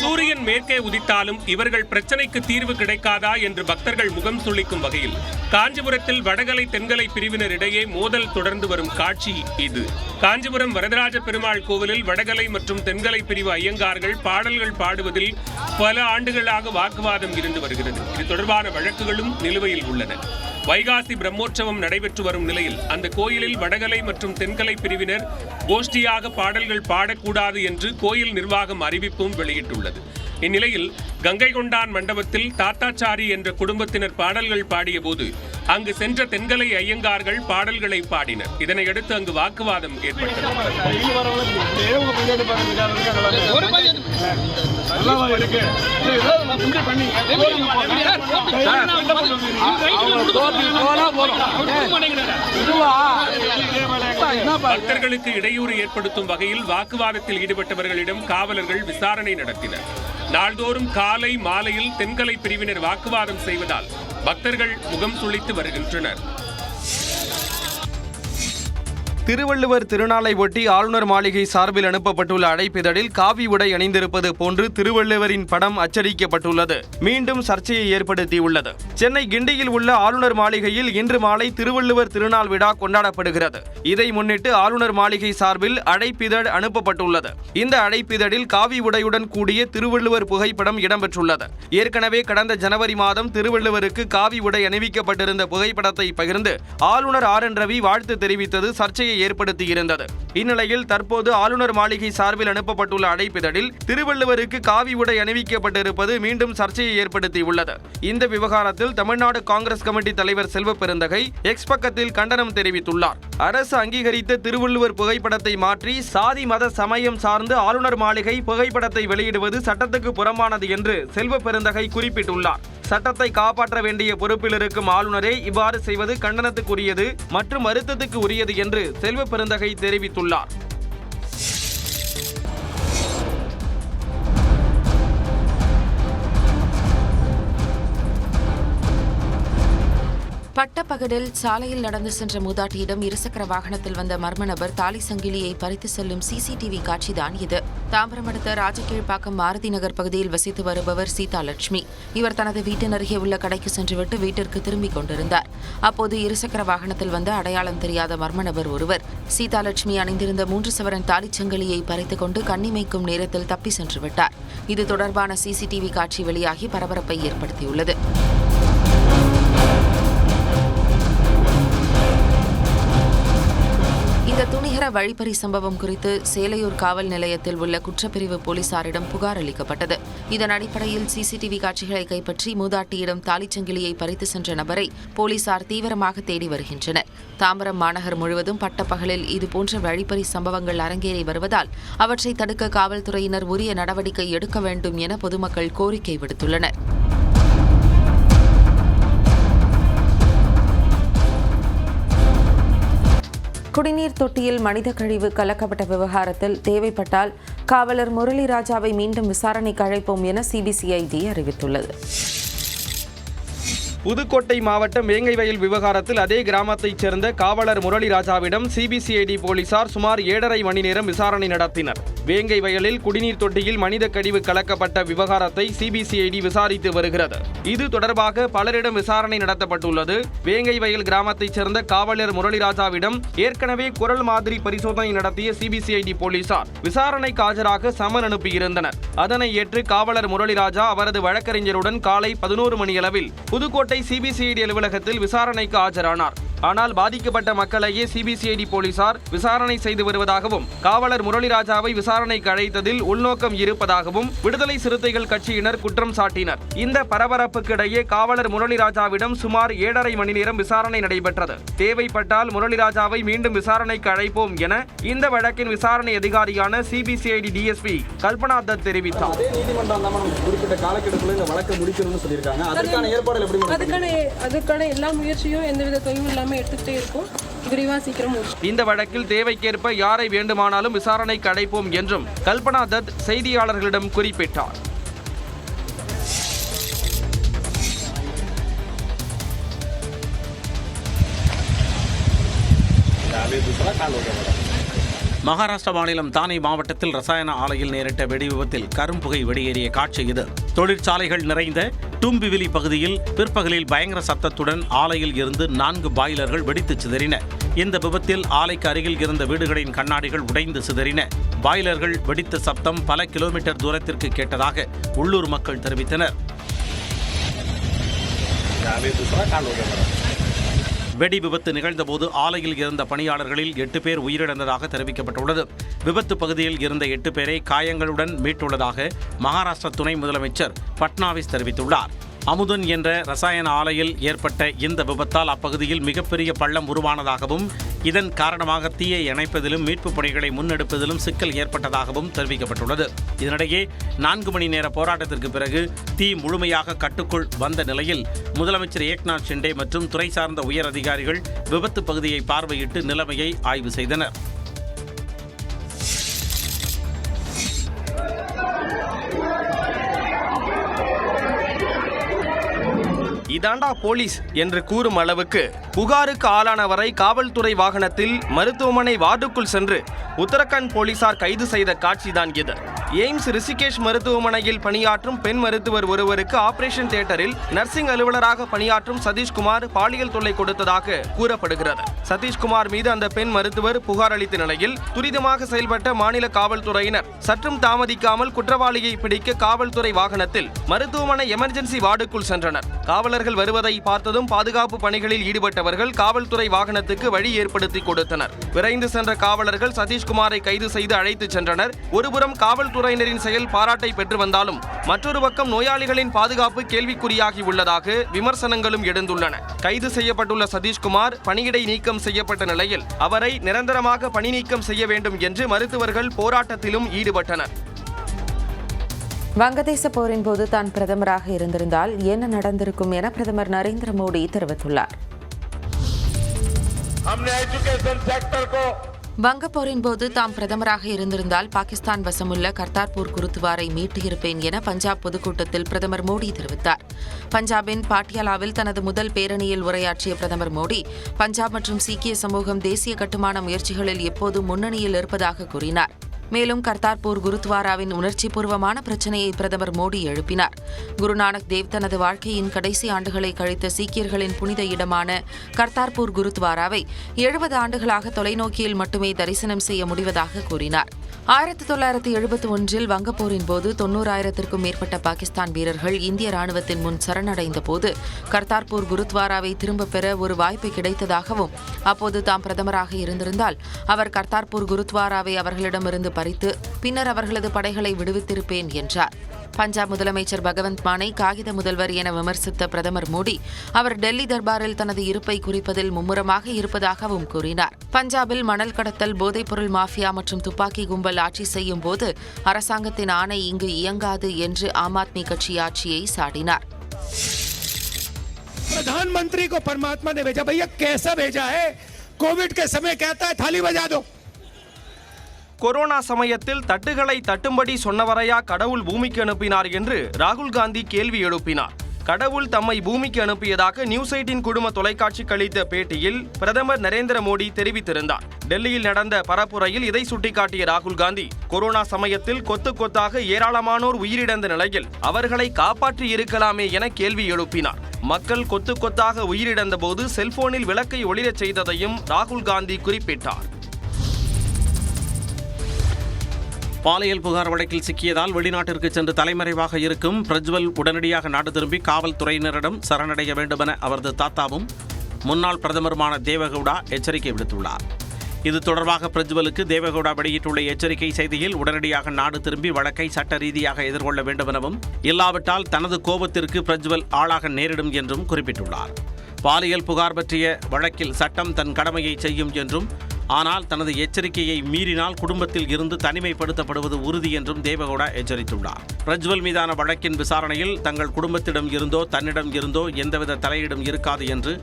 சூரியன் மேற்கே உதித்தாலும் இவர்கள் பிரச்சனைக்கு தீர்வு கிடைக்காதா என்று பக்தர்கள் முகம் சுளிக்கும் வகையில் காஞ்சிபுரத்தில் வடகலை தென்கலை பிரிவினரிடையே மோதல் தொடர்ந்து வரும் காட்சி இது. காஞ்சிபுரம் வரதராஜ பெருமாள் கோவிலில் வடகலை மற்றும் தென்கலை பிரிவு ஐயங்கார்கள் பாடல்கள் பாடுவதில் பல ஆண்டுகளாக வாக்குவாதம் இருந்து வருகிறது. இது தொடர்பான வழக்குகளும் நிலுவையில் உள்ளன. வைகாசி பிரம்மோற்சவம் நடைபெற்று வரும் நிலையில் அந்த கோயிலில் வடகலை மற்றும் தென்கலை பிரிவினர் கோஷ்டியாக பாடல்கள் பாடக்கூடாது என்று கோயில் நிர்வாகம் அறிவிப்பும் வெளியிட்டுள்ளது. இந்நிலையில் கங்கை கொண்டான் மண்டபத்தில் தாத்தாச்சாரி என்ற குடும்பத்தினர் பாடல்கள் பாடிய போது அங்கு சென்ற தென்கலை ஐயங்கார்கள் பாடல்களை பாடினர். இதனையடுத்து அங்கு வாக்குவாதம் ஏற்பட்டது. பக்தர்களுக்கு இடையூறு ஏற்படுத்தும் வகையில் வாக்குவாதத்தில் ஈடுபட்டவர்களிடம் காவலர்கள் விசாரணை நடத்தினர். நாள்தோறும் காலை மாலையில் தென்கலை பிரிவினர் வாக்குவாதம் செய்வதால் பக்தர்கள் முகம் சுளித்து வருகின்றனர். திருவள்ளுவர் திருநாளை ஒட்டி ஆளுநர் மாளிகை சார்பில் அனுப்பப்பட்டுள்ள அழைப்பிதழில் காவி உடை அணிந்திருப்பது போன்று திருவள்ளுவரின் படம் அச்சடிக்கப்பட்டுள்ளது மீண்டும் சர்ச்சையை ஏற்படுத்தியுள்ளது. சென்னை கிண்டியில் உள்ள ஆளுநர் மாளிகையில் இன்று மாலை திருவள்ளுவர் திருநாள் விழா கொண்டாடப்படுகிறது. இதை முன்னிட்டு ஆளுநர் மாளிகை சார்பில் அழைப்பிதழ் அனுப்பப்பட்டுள்ளது. இந்த அழைப்பிதழில் காவி உடையுடன் கூடிய திருவள்ளுவர் புகைப்படம் இடம்பெற்றுள்ளது. ஏற்கனவே கடந்த ஜனவரி மாதம் திருவள்ளுவருக்கு காவி உடை அணிவிக்கப்பட்டிருந்த புகைப்படத்தை பகிர்ந்து ஆளுநர் RN ரவி வாழ்த்து தெரிவித்தது சர்ச்சையை ஏற்படுத்தியிருந்தது. இந்நிலையில் தற்போது ஆளுநர் மாளிகை சார்பில் அனுப்பப்பட்டுள்ள அழைப்பிதழில் திருவள்ளுவருக்கு காவி உடை அணிவிக்கப்பட்டிருப்பது மீண்டும் சர்ச்சையை ஏற்படுத்தியுள்ளது. இந்த விவகாரத்தில் தமிழ்நாடு காங்கிரஸ் கமிட்டி தலைவர் செல்வ பெருந்தகை எக்ஸ் பக்கத்தில் கண்டனம் தெரிவித்துள்ளார். அரசு அங்கீகரித்த திருவள்ளுவர் புகைப்படத்தை மாற்றி சாதி மத சமயம் சார்ந்து ஆளுநர் மாளிகை புகைப்படத்தை வெளியிடுவது சட்டத்துக்கு புறம்பானது என்று செல்வ பெருந்தகை குறிப்பிட்டுள்ளார். சட்டத்தை காப்பாற்ற வேண்டிய பொறுப்பில் இருக்கும் ஆளுநரே இவ்வாறு செய்வது கண்டனத்துக்குரியது மற்றும் வருத்தத்துக்கு உரியது என்று செல்வ பெருந்தகை தெரிவித்துள்ளார். பட்டப்பகலில் சாலையில் நடந்து சென்ற மூதாட்டியிடம் இருசக்கர வாகனத்தில் வந்த மர்ம நபர் தாலி சங்கிலியை பறித்து செல்லும் சிசிடிவி காட்சிதான் இது. தாம்பரம் அடுத்த ராஜகீழ்ப்பாக்கம் மாருதி நகர் பகுதியில் வசித்து வருபவர் சீதாலட்சுமி. இவர் தனது வீட்டின் அருகே உள்ள கடைக்கு சென்றுவிட்டு வீட்டிற்கு திரும்பிக் கொண்டிருந்தார். அப்போது இருசக்கர வாகனத்தில் வந்த அடையாளம் தெரியாத மர்ம நபர் ஒருவர் சீதாலட்சுமி அணிந்திருந்த 3 சவரன் தாலிச்சங்கிலியை பறித்துக் கொண்டு கண்ணிமைக்கும் நேரத்தில் தப்பி சென்று விட்டார். இது தொடர்பான சிசிடிவி காட்சி வெளியாகி பரபரப்பை ஏற்படுத்தியுள்ளது. இந்த துணிகர வழிப்பறி சம்பவம் குறித்து சேலையூர் காவல் நிலையத்தில் உள்ள குற்றப்பிரிவு போலீசாரிடம் புகார் அளிக்கப்பட்டது. இதன் அடிப்படையில் சிசிடிவி காட்சிகளை கைப்பற்றி மூதாட்டியிடம் தாலிச்சங்கிலியை பறித்து சென்ற நபரை போலீசார் தீவிரமாக தேடி வருகின்றனர். தாம்பரம் மாநகர் முழுவதும் பட்டப்பகலில் இதுபோன்ற வழிப்பறி சம்பவங்கள் அரங்கேறி வருவதால் அவற்றை தடுக்க காவல்துறையினர் உரிய நடவடிக்கை எடுக்க வேண்டும் என பொதுமக்கள் கோரிக்கை விடுத்துள்ளனர். குடிநீர் தொட்டியில் மனித கழிவு கலக்கப்பட்ட விவகாரத்தில் தேவைப்பட்டால் காவலர் முரளிராஜாவை மீண்டும் விசாரணைக்கு அழைப்போம் என சிபிசிஐடி அறிவித்துள்ளது. புதுக்கோட்டை மாவட்டம் வேங்கைவயல் விவகாரத்தில் அதே கிராமத்தைச் சேர்ந்த காவலர் முரளிராஜாவிடம் சிபிசிஐடி போலீசார் சுமார் 7.5 மணி நேரம் விசாரணை நடத்தினர். வேங்கைவயலில் குடிநீர் தொட்டியில் மனித கழிவு கலக்கப்பட்ட விவகாரத்தை சிபிசிஐடி விசாரித்து வருகிறது. இது தொடர்பாக பலரிடம் விசாரணை நடத்தப்பட்டுள்ளது. வேங்கைவயல் கிராமத்தைச் சேர்ந்த காவலர் முரளிராஜாவிடம் ஏற்கனவே குரல் மாதிரி பரிசோதனை நடத்திய சிபிசிஐடி போலீசார் விசாரணைக்கு ஆஜராக சமன் அனுப்பியிருந்தனர். அதனை ஏற்று காவலர் முரளிராஜா அவரது வழக்கறிஞருடன் காலை 11 மணியளவில் புதுக்கோட்டை சிபிசிஐடி அலுவலகத்தில் விசாரணைக்கு ஆஜரானார். ஆனால் பாதிக்கப்பட்ட மக்களையே சிபிசிஐடி போலீசார் விசாரணை செய்து வருவதாகவும் காவலர் முரளிராஜாவை விசாரணைக்கு அழைத்ததில் உள்நோக்கம் இருப்பதாகவும் விடுதலை சிறுத்தைகள் கட்சியினர் குற்றம் சாட்டினர். இந்த பரபரப்புக்கிடையே காவலர் முரளிராஜாவிடம் சுமார் 7.5 மணி நேரம் விசாரணை நடைபெற்றது. தேவைப்பட்டால் முரளிராஜாவை மீண்டும் விசாரணைக்கு அழைப்போம் என இந்த வழக்கின் விசாரணை அதிகாரியான சிபிசிஐடி டிஎஸ்பி கல்பனா தத் தெரிவித்தார். அதற்கான எல்லா முயற்சியும் எந்தவித தொய்வும் இல்லாமல் எடுத்துக்கிட்டே இருக்கும். விரிவா சீக்கிரம் இந்த வழக்கில் தேவைக்கேற்ப யாரை வேண்டுமானாலும் விசாரணைக்கு அழைப்போம் என்றும் கல்பனா தத் செய்தியாளர்களிடம் குறிப்பிட்டார். மகாராஷ்டிரா மாநிலம் தானே மாவட்டத்தில் ரசாயன ஆலையில் நேரிட்ட வெடி விபத்தில் கரும்புகை வெளியேறிய காட்சி இது. தொழிற்சாலைகள் நிறைந்த டூம்பிவிலி பகுதியில் பிற்பகலில் பயங்கர சத்தத்துடன் ஆலையில் இருந்து 4 பாய்லர்கள் வெடித்து சிதறின. இந்த விபத்தில் ஆலைக்கு அருகில் இருந்த வீடுகளின் கண்ணாடிகள் உடைந்து சிதறின. பாய்லர்கள் வெடித்த சப்தம் பல கிலோமீட்டர் தூரத்திற்கு கேட்டதாக உள்ளூர் மக்கள் தெரிவித்தனர். வெடி விபத்து நிகழ்ந்தபோது ஆலையில் இருந்த பணியாளர்களில் 8 பேர் உயிரிழந்ததாக தெரிவிக்கப்பட்டுள்ளது. விபத்து பகுதியில் இருந்த 8 பேரை காயங்களுடன் மீட்டுள்ளதாக மகாராஷ்டிரா துணை முதலமைச்சர் பட்னாவிஸ் தெரிவித்துள்ளார். அமுதன் என்ற ரசாயன ஆலையில் ஏற்பட்ட இந்த விபத்தால் அப்பகுதியில் மிகப்பெரிய பள்ளம் உருவானதாகவும் இதன் காரணமாக தீயை அணைப்பதிலும் மீட்புப் பணிகளை முன்னெடுப்பதிலும் சிக்கல் ஏற்பட்டதாகவும் தெரிவிக்கப்பட்டுள்ளது. இதனிடையே 4 மணி நேர போராட்டத்திற்கு பிறகு தீ முழுமையாக கட்டுக்குள் வந்த நிலையில் முதலமைச்சர் ஏக்நாத் ஷிண்டே மற்றும் துறை சார்ந்த உயர் அதிகாரிகள் விபத்து பகுதியை பார்வையிட்டு நிலைமையை ஆய்வு செய்தனர். இதாண்டா போலீஸ் என்று கூறும் அளவுக்கு புகாருக்கு ஆளானவரை காவல்துறை வாகனத்தில் மருத்துவமனை வார்டுக்குள் சென்று உத்தரகாண்ட் போலீசார் கைது செய்த காட்சிதான் இது. எய்ம்ஸ் ரிஷிகேஷ் மருத்துவமனையில் பணியாற்றும் பெண் மருத்துவர் ஒருவருக்கு ஆபரேஷன் தியேட்டரில் நர்சிங் அலுவலராக பணியாற்றும் சதீஷ்குமார் பாலியல் தொல்லை கொடுத்ததாக கூறப்படுகிறது. சதீஷ்குமார் மீது அந்த பெண் மருத்துவர் புகார் அளித்த நிலையில் துரிதமாக செயல்பட்ட மாநில காவல்துறையினர் சற்றும் தாமதிக்காமல் குற்றவாளியை பிடிக்க காவல்துறை வாகனத்தில் மருத்துவமனை எமர்ஜென்சி வார்டுக்குள் சென்றனர். காவலர்கள் வருவதை பார்த்ததும் பாதுகாப்பு பணிகளில் ஈடுபட்டவர்கள் காவல்துறை வாகனத்துக்கு வழி ஏற்படுத்தி கொடுத்தனர். விரைந்து சென்ற காவலர்கள் சதீஷ்குமாரை கைது செய்து அழைத்துச் சென்றனர். ஒருபுறம் காவல்துறையினரின் செயல் பாராட்டை பெற்று வந்தாலும் மற்றொரு பக்கம் நோயாளிகளின் பாதுகாப்பு கேள்விக்குறியாகி உள்ளதாக விமர்சனங்களும் எழுந்துள்ளன. கைது செய்யப்பட்டுள்ள சதீஷ்குமார் பணியிடை நீக்கம் செய்யப்பட்ட நிலையில் அவரை நிரந்தரமாக பணி நீக்கம் செய்ய வேண்டும் என்று மருத்துவர்கள் போராட்டத்திலும் ஈடுபட்டனர். வங்கதேச போரின் போது தான் பிரதமராக இருந்திருந்தால் என்ன நடந்திருக்கும் என பிரதமர் நரேந்திர மோடி தெரிவித்துள்ளார். வங்கப்போரின் போது தாம் பிரதமராக இருந்திருந்தால் பாகிஸ்தான் வசமுள்ள கர்தார்பூர் குருத்வாரை மீட்டிருப்பேன் என பஞ்சாப் பொதுக்கூட்டத்தில் பிரதமர் மோடி தெரிவித்தார். பஞ்சாபின் பாட்டியாலாவில் தனது முதல் பேரணியில் உரையாற்றிய பிரதமர் மோடி பஞ்சாப் மற்றும் சீக்கிய சமூகம் தேசிய கட்டுமான முயற்சிகளில் எப்போதும் முன்னணியில் இருப்பதாக கூறினார். மேலும் கர்தார்பூர் குருத்வாராவின் உணர்ச்சிபூர்வமான பிரச்சினையை பிரதமர் மோடி எழுப்பினார். குருநானக் தேவ் தனது வாழ்க்கையின் கடைசி ஆண்டுகளை கழித்த சீக்கியர்களின் புனித இடமான கர்தார்பூர் குருத்வாராவை 70 ஆண்டுகளாக தொலைநோக்கியில் மட்டுமே தரிசனம் செய்ய முடிவதாக கூறினார். 1971 வங்கப்போரின் போது 90,000க்கும் மேற்பட்ட பாகிஸ்தான் வீரர்கள் இந்திய ராணுவத்தின் முன் சரணடைந்த போது கர்தார்பூர் குருத்வாராவை திரும்பப் பெற ஒரு வாய்ப்பு கிடைத்ததாகவும் அப்போது தாம் பிரதமராக இருந்திருந்தால் அவர் கர்தார்பூர் குருத்வாராவை அவர்களிடமிருந்து பறித்து பின்னர் அவர்களது படைகளை விடுவித்திருப்பேன் என்றார். பஞ்சாப் முதலமைச்சர் பகவந்த் மானை காகித முதல்வர் என விமர்சித்த பிரதமர் மோடி அவர் டெல்லி தர்பாரில் தனது இருப்பை குறிப்பதில் மும்முரமாக இருப்பதாகவும் கூறினார். பஞ்சாபில் மணல் கடத்தல், போதைப்பொருள் மாஃபியா மற்றும் துப்பாக்கி கும்பல் ஆட்சி செய்யும் போது அரசாங்கத்தின் ஆணை இங்கு இயங்காது என்று ஆம் ஆத்மி கட்சி ஆட்சியை சாடினார். प्रधानमंत्री को परमात्मा ने भेजा, भैया कैसा भेजा है? कोविड के समय कहता है थाली बजा दो. கொரோனா சமயத்தில் தட்டுகளை தட்டும்படி சொன்னவரையா கடவுள் பூமிக்கு அனுப்பினார் என்று ராகுல் காந்தி கேள்வி எழுப்பினார். கடவுள் தம்மை பூமிக்கு அனுப்பியதாக நியூஸ் 18 குழும தொலைக்காட்சிக்கு அளித்த பேட்டியில் பிரதமர் நரேந்திர மோடி தெரிவித்திருந்தார். டெல்லியில் நடந்த பரப்புரையில் இதை சுட்டிக்காட்டிய ராகுல் காந்தி கொரோனா சமயத்தில் கொத்து கொத்தாக ஏராளமானோர் உயிரிழந்த நிலையில் அவர்களை காப்பாற்றி இருக்கலாமே என கேள்வி எழுப்பினார். மக்கள் கொத்து கொத்தாக உயிரிழந்த போது செல்போனில் விளக்கை ஒளிரச் செய்ததையும் ராகுல் காந்தி குறிப்பிட்டார். பாலியல் புகார் வழக்கில் சிக்கியதால் வெளிநாட்டிற்கு சென்று தலைமறைவாக இருக்கும் பிரஜ்வல் உடனடியாக நாடு திரும்பி காவல்துறையினரிடம் சரணடைய வேண்டுமென அவரது தாத்தாவும் முன்னாள் பிரதமருமான தேவகவுடா எச்சரிக்கை விடுத்துள்ளார். இது தொடர்பாக பிரஜ்வலுக்கு தேவகவுடா வெளியிட்டுள்ள எச்சரிக்கை செய்தியில் உடனடியாக நாடு திரும்பி வழக்கை சட்ட ரீதியாக எதிர்கொள்ள வேண்டுமெனவும் இல்லாவிட்டால் தனது கோபத்திற்கு பிரஜ்வல் ஆளாக நேரிடும் என்றும் குறிப்பிட்டுள்ளார். பாலியல் புகார் பற்றிய வழக்கில் சட்டம் தன் கடமையை செய்யும் என்றும் ஆனால் தனது எச்சரிக்கையை மீறினால் குடும்பத்தில் இருந்து தனிமைப்படுத்தப்படுவது உறுதி என்றும் தேவகவுடா எச்சரித்துள்ளார். பிரஜ்வல் மீதான வழக்கின் விசாரணையில் தங்கள் குடும்பத்திடம் இருந்தோ தன்னிடம் இருந்தோ எந்தவித தலையீடும் இருக்காது என்று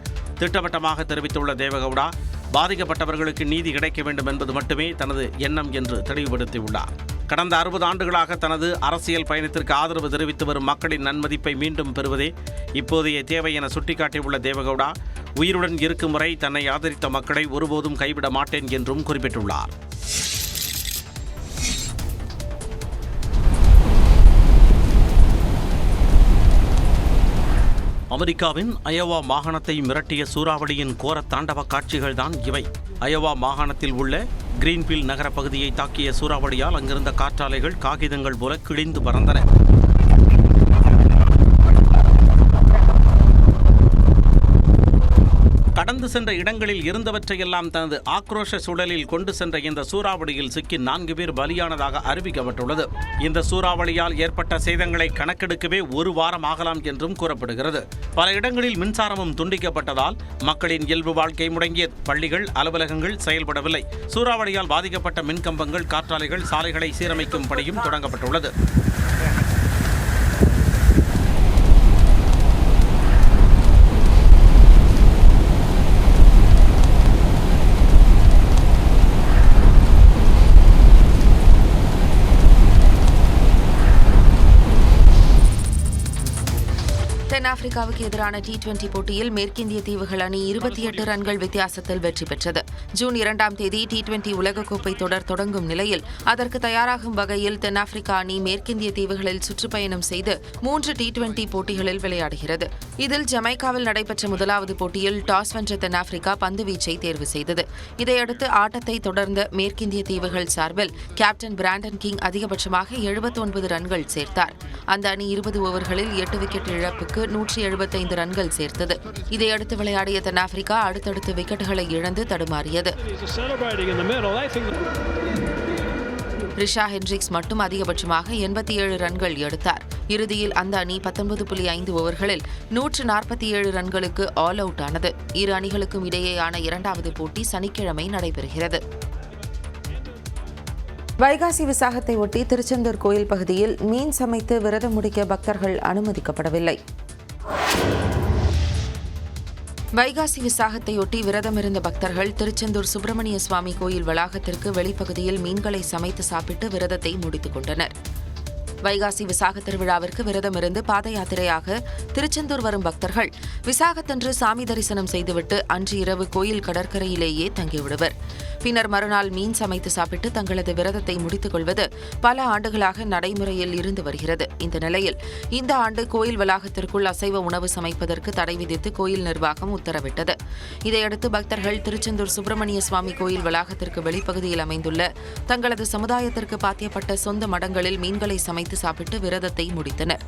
திட்டவட்டமாக தெரிவித்துள்ள தேவகவுடா பாதிக்கப்பட்டவர்களுக்கு நீதி கிடைக்க வேண்டும் என்பது மட்டுமே தனது எண்ணம் என்று தெளிவுபடுத்தியுள்ளார். கடந்த 60 ஆண்டுகளாக தனது அரசியல் பயணத்திற்கு ஆதரவு தெரிவித்து வரும் மக்களின் நன்மதிப்பை மீண்டும் பெறுவதே இப்போதைய தேவை என சுட்டிக்காட்டியுள்ள தேவகவுடா உயிருடன் இருக்கும் வரை தன்னை ஆதரித்த மக்களை ஒருபோதும் கைவிட மாட்டேன் என்றும் குறிப்பிட்டுள்ளார். அமெரிக்காவின் அயோவா மாகாணத்தை மிரட்டிய சூறாவளியின் கோர தாண்டவ காட்சிகள்தான் இவை. அயோவா மாகாணத்தில் உள்ள கிரீன்ஃபீல்ட் நகர பகுதியை தாக்கிய சூறாவளியால் அங்கிருந்த காற்றாலைகள் காகிதங்கள் போல கிழிந்து பறந்தன. கடந்து சென்ற இடங்களில் இருந்தவற்றையெல்லாம் தனது ஆக்ரோஷ சூழலில் கொண்டு சென்ற இந்த சூறாவளியில் சிக்கி 4 பேர் பலியானதாக அறிவிக்கப்பட்டுள்ளது. இந்த சூறாவளியால் ஏற்பட்ட சேதங்களை கணக்கெடுக்கவே 1 வாரம் ஆகலாம் என்றும் கூறப்படுகிறது. பல இடங்களில் மின்சாரமும் துண்டிக்கப்பட்டதால் மக்களின் இயல்பு வாழ்க்கை முடங்கியது. பள்ளிகள், அலுவலகங்கள் செயல்படவில்லை. சூறாவளியால் பாதிக்கப்பட்ட மின்கம்பங்கள், காற்றாலைகள், சாலைகளை சீரமைக்கும் பணியும் தொடங்கப்பட்டுள்ளது. தென்னாப்பிரிக்காவுக்கு எதிரான T20 போட்டியில் மேற்கிந்திய தீவுகள் அணி 28 ரன்கள் வித்தியாசத்தில் வெற்றி பெற்றது. ஜூன் 2ஆம் தேதி T20 உலகக்கோப்பை தொடர் தொடங்கும் நிலையில் அதற்கு தயாராகும் வகையில் தென்னாப்பிரிக்கா அணி மேற்கிந்திய தீவுகளில் சுற்றுப்பயணம் செய்து 3 T20 போட்டிகளில் விளையாடுகிறது. இதில் ஜமைக்காவில் நடைபெற்ற முதலாவது போட்டியில் டாஸ் வென்ற தென்னாப்பிரிக்கா பந்து வீச்சை தேர்வு செய்தது. இதையடுத்து ஆட்டத்தை தொடர்ந்த மேற்கிந்திய தீவுகள் சார்பில் கேப்டன் பிராண்டன் கிங் அதிகபட்சமாக 79 ரன்கள் சேர்த்தார். அந்த அணி 20 ஓவர்களில் 8 விக்கெட் இழப்புக்கு 175 ரன்கள் சேர்த்தது. இதையடுத்து விளையாடிய தென்னாப்பிரிக்கா அடுத்தடுத்து விக்கெட்டுகளை இழந்து தடுமாறியது. ரிஷா ஹென்ட்ரிக்ஸ் மட்டும் அதிகபட்சமாக 87 ரன்கள் எடுத்தார். இறுதியில் அந்த அணி 19.5 ஓவர்களில் 147 ரன்களுக்கு ஆல் அவுட் ஆனது. இரு அணிகளுக்கும் இடையேயான இரண்டாவது போட்டி சனிக்கிழமை நடைபெறுகிறது. வைகாசி விசாகத்தை ஒட்டி திருச்செந்தூர் கோயில் பகுதியில் மீன் சமைத்து விரதம் முடிக்க பக்தர்கள் அனுமதிக்கப்படவில்லை. வைகாசி விசாகத்தையொட்டி விரதமிருந்த பக்தர்கள் திருச்செந்தூர் சுப்பிரமணிய சுவாமி கோயில் வளாகத்திற்கு வெளிப்பகுதியில் மீன்களை சமைத்து சாப்பிட்டு விரதத்தை முடித்துக் கொண்டனர். வைகாசி விசாக திருவிழாவிற்கு விரதமிருந்து பாத யாத்திரையாக திருச்செந்தூர் வரும் பக்தர்கள் விசாகத்தன்று சாமி தரிசனம் செய்துவிட்டு அன்று இரவு கோயில் கடற்கரையிலேயே தங்கிவிடுவர். பின்னர் மறுநாள் மீன் சமைத்து சாப்பிட்டு தங்களது விரதத்தை முடித்துக் கொள்வது பல ஆண்டுகளாக நடைமுறையில் இருந்து வருகிறது. இந்த நிலையில் இந்த ஆண்டு கோயில் வளாகத்திற்குள் அசைவ உணவு சமைப்பதற்கு தடை விதித்து கோயில் நிர்வாகம் உத்தரவிட்டது. இதையடுத்து பக்தர்கள் திருச்செந்தூர் சுப்பிரமணிய சுவாமி கோயில் வளாகத்திற்கு வெளிப்பகுதியில் அமைந்துள்ள தங்களது சமுதாயத்திற்கு பாத்தியப்பட்ட சொந்த மடங்களில் மீன்களை சமைத்து சாப்பிட்டு விரதத்தை முடித்தனர்.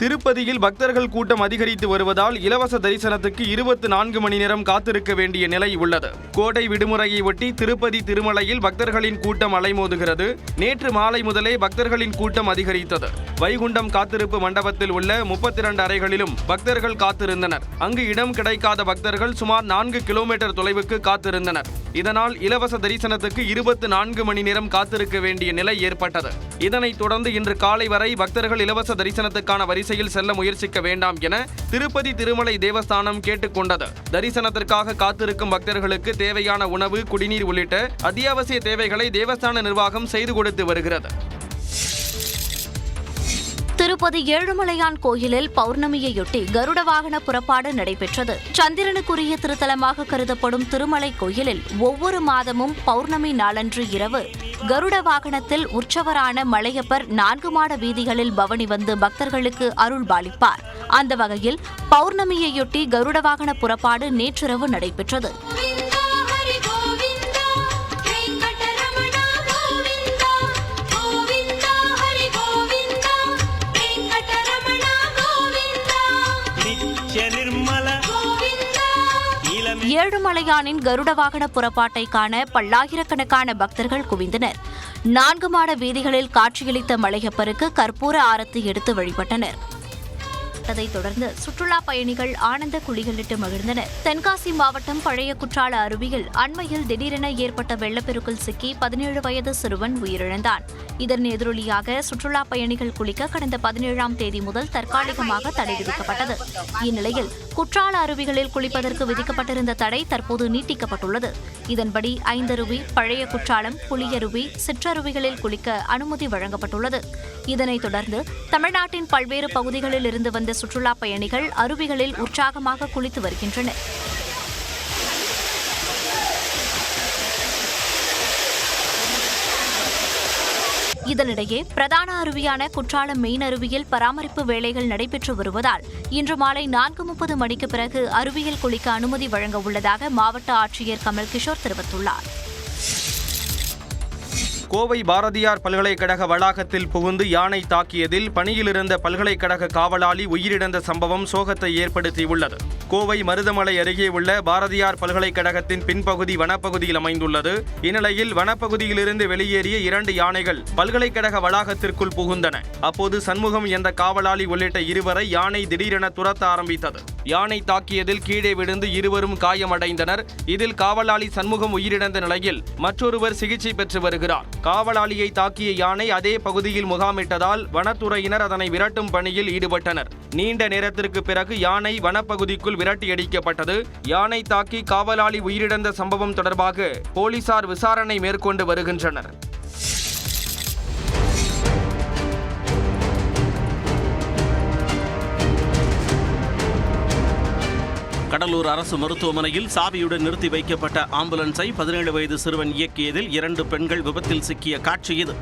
திருப்பதியில் பக்தர்கள் கூட்டம் அதிகரித்து வருவதால் இலவச தரிசனத்துக்கு 24 மணி நேரம் காத்திருக்க வேண்டிய நிலை உள்ளது. கோடை விடுமுறையை ஒட்டி திருப்பதி திருமலையில் பக்தர்களின் கூட்டம் அலைமோதுகிறது. நேற்று மாலை முதலே பக்தர்களின் கூட்டம் அதிகரித்தது. வைகுண்டம் காத்திருப்பு மண்டபத்தில் உள்ள 32 அறைகளிலும் பக்தர்கள் காத்திருந்தனர். அங்கு இடம் கிடைக்காத பக்தர்கள் சுமார் 4 கிலோமீட்டர் தொலைவுக்கு காத்திருந்தனர். இதனால் இலவச தரிசனத்துக்கு 24 மணி நேரம் காத்திருக்க வேண்டிய நிலை ஏற்பட்டது. இதனைத் தொடர்ந்து இன்று காலை வரை பக்தர்கள் இலவச தரிசனத்துக்கான வரிசையில் செல்ல முயற்சிக்க வேண்டாம் என திருப்பதி திருமலை தேவஸ்தானம் கேட்டுக்கொண்டது. தரிசனத்திற்காக காத்திருக்கும் பக்தர்களுக்கு தேவையான உணவு, குடிநீர் உள்ளிட்ட அத்தியாவசிய தேவைகளை தேவஸ்தான நிர்வாகம் செய்து கொடுத்து வருகிறது. திருப்பதி ஏழுமலையான் கோயிலில் பௌர்ணமியையொட்டி கருட வாகன புறப்பாடு நடைபெற்றது. சந்திரனுக்குரிய திருத்தலமாக கருதப்படும் திருமலை கோயிலில் ஒவ்வொரு மாதமும் பௌர்ணமி நாளன்று இரவு கருட வாகனத்தில் உற்சவரான மலையப்பர் 4 மாட வீதிகளில் பவனி வந்து பக்தர்களுக்கு அருள்பாலிப்பார். அந்த வகையில் பௌர்ணமியையொட்டி கருட வாகன புறப்பாடு நேற்றிரவு நடைபெற்றது. ஏழுமலையானின் கருட வாகன புறப்பாட்டை காண பல்லாயிரக்கணக்கான பக்தர்கள் குவிந்தனர். 4 மாட வீதிகளில் காட்சியளித்த மலையப்பருக்கு கற்பூர ஆரத்தி எடுத்து வழிபட்டனர். அதைத் தொடர்ந்து சுற்றுலா பயணிகள் ஆனந்த குளிகளிட்டு மகிழ்ந்தனர். தென்காசி மாவட்டம் பழைய குற்றால அருவியில் அண்மையில் திடீரென ஏற்பட்ட வெள்ளப்பெருக்கில் சிக்கி 17 வயது சிறுவன் உயிரிழந்தான். இதன் எதிரொலியாக சுற்றுலா பயணிகள் குளிக்க கடந்த 17ஆம் தேதி முதல் தற்காலிகமாக தடை விதிக்கப்பட்டது. இந்நிலையில் குற்றால அருவிகளில் குளிப்பதற்கு விதிக்கப்பட்டிருந்த தடை தற்போது நீட்டிக்கப்பட்டுள்ளது. இதன்படி ஐந்தருவி, பழைய குற்றாலம், புலியருவி, சிற்றருவிகளில் குளிக்க அனுமதி வழங்கப்பட்டுள்ளது. இதனைத் தொடர்ந்து தமிழ்நாட்டின் பல்வேறு பகுதிகளில் இருந்து வந்த சுற்றுலா பயணிகள் அருவிகளில் உற்சாகமாக குளித்து வருகின்றனர். இதனிடையே பிரதான அருவியான குற்றாலம் மெயின் அருவியில் பராமரிப்பு வேலைகள் நடைபெற்று வருவதால் இன்று மாலை 4:30 மணிக்கு பிறகு அருவியில் குளிக்க அனுமதி வழங்க உள்ளதாக மாவட்ட ஆட்சியர் கமல் கிஷோர் தெரிவித்துள்ளார். கோவை பாரதியார் பல்கலைக்கழக வளாகத்தில் புகுந்து யானை தாக்கியதில் பணியிலிருந்த பல்கலைக்கழக காவலாளி உயிரிழந்த சம்பவம் சோகத்தை ஏற்படுத்தியுள்ளது. கோவை மருதமலை அருகே உள்ள பாரதியார் பல்கலைக்கழகத்தின் பின்பகுதி வனப்பகுதியில் அமைந்துள்ளது. இந்நிலையில் வனப்பகுதியிலிருந்து வெளியேறிய 2 யானைகள் பல்கலைக்கழக வளாகத்திற்குள் புகுந்தன. அப்போது சண்முகம் என்ற காவலாளி உள்ளிட்ட 2 வரை யானை திடீரென துரத்த ஆரம்பித்தது. யானை தாக்கியதில் கீழே விழுந்து 2 காயமடைந்தனர். இதில் காவலாளி சண்முகம் உயிரிழந்த நிலையில் மற்றொருவர் சிகிச்சை பெற்று வருகிறார். காவலாளியை தாக்கிய யானை அதே பகுதியில் முகாமிட்டதால் வனத்துறையினர் அதனை விரட்டும் பணியில் ஈடுபட்டனர். நீண்ட நேரத்திற்கு பிறகு யானை வனப்பகுதிக்குள் விரட்டியடிக்கப்பட்டது. யானை தாக்கி காவலாளி உயிரிழந்த சம்பவம் தொடர்பாக போலீசார் விசாரணை மேற்கொண்டு வருகின்றனர். கடலூர் அரசு மருத்துவமனையில் சாவியுடன் நிறுத்தி வைக்கப்பட்ட ஆம்புலன்ஸை 17 வயது சிறுவன் இயக்கியதில் 2 பெண்கள் விபத்தில் சிக்கிய காட்சி இது.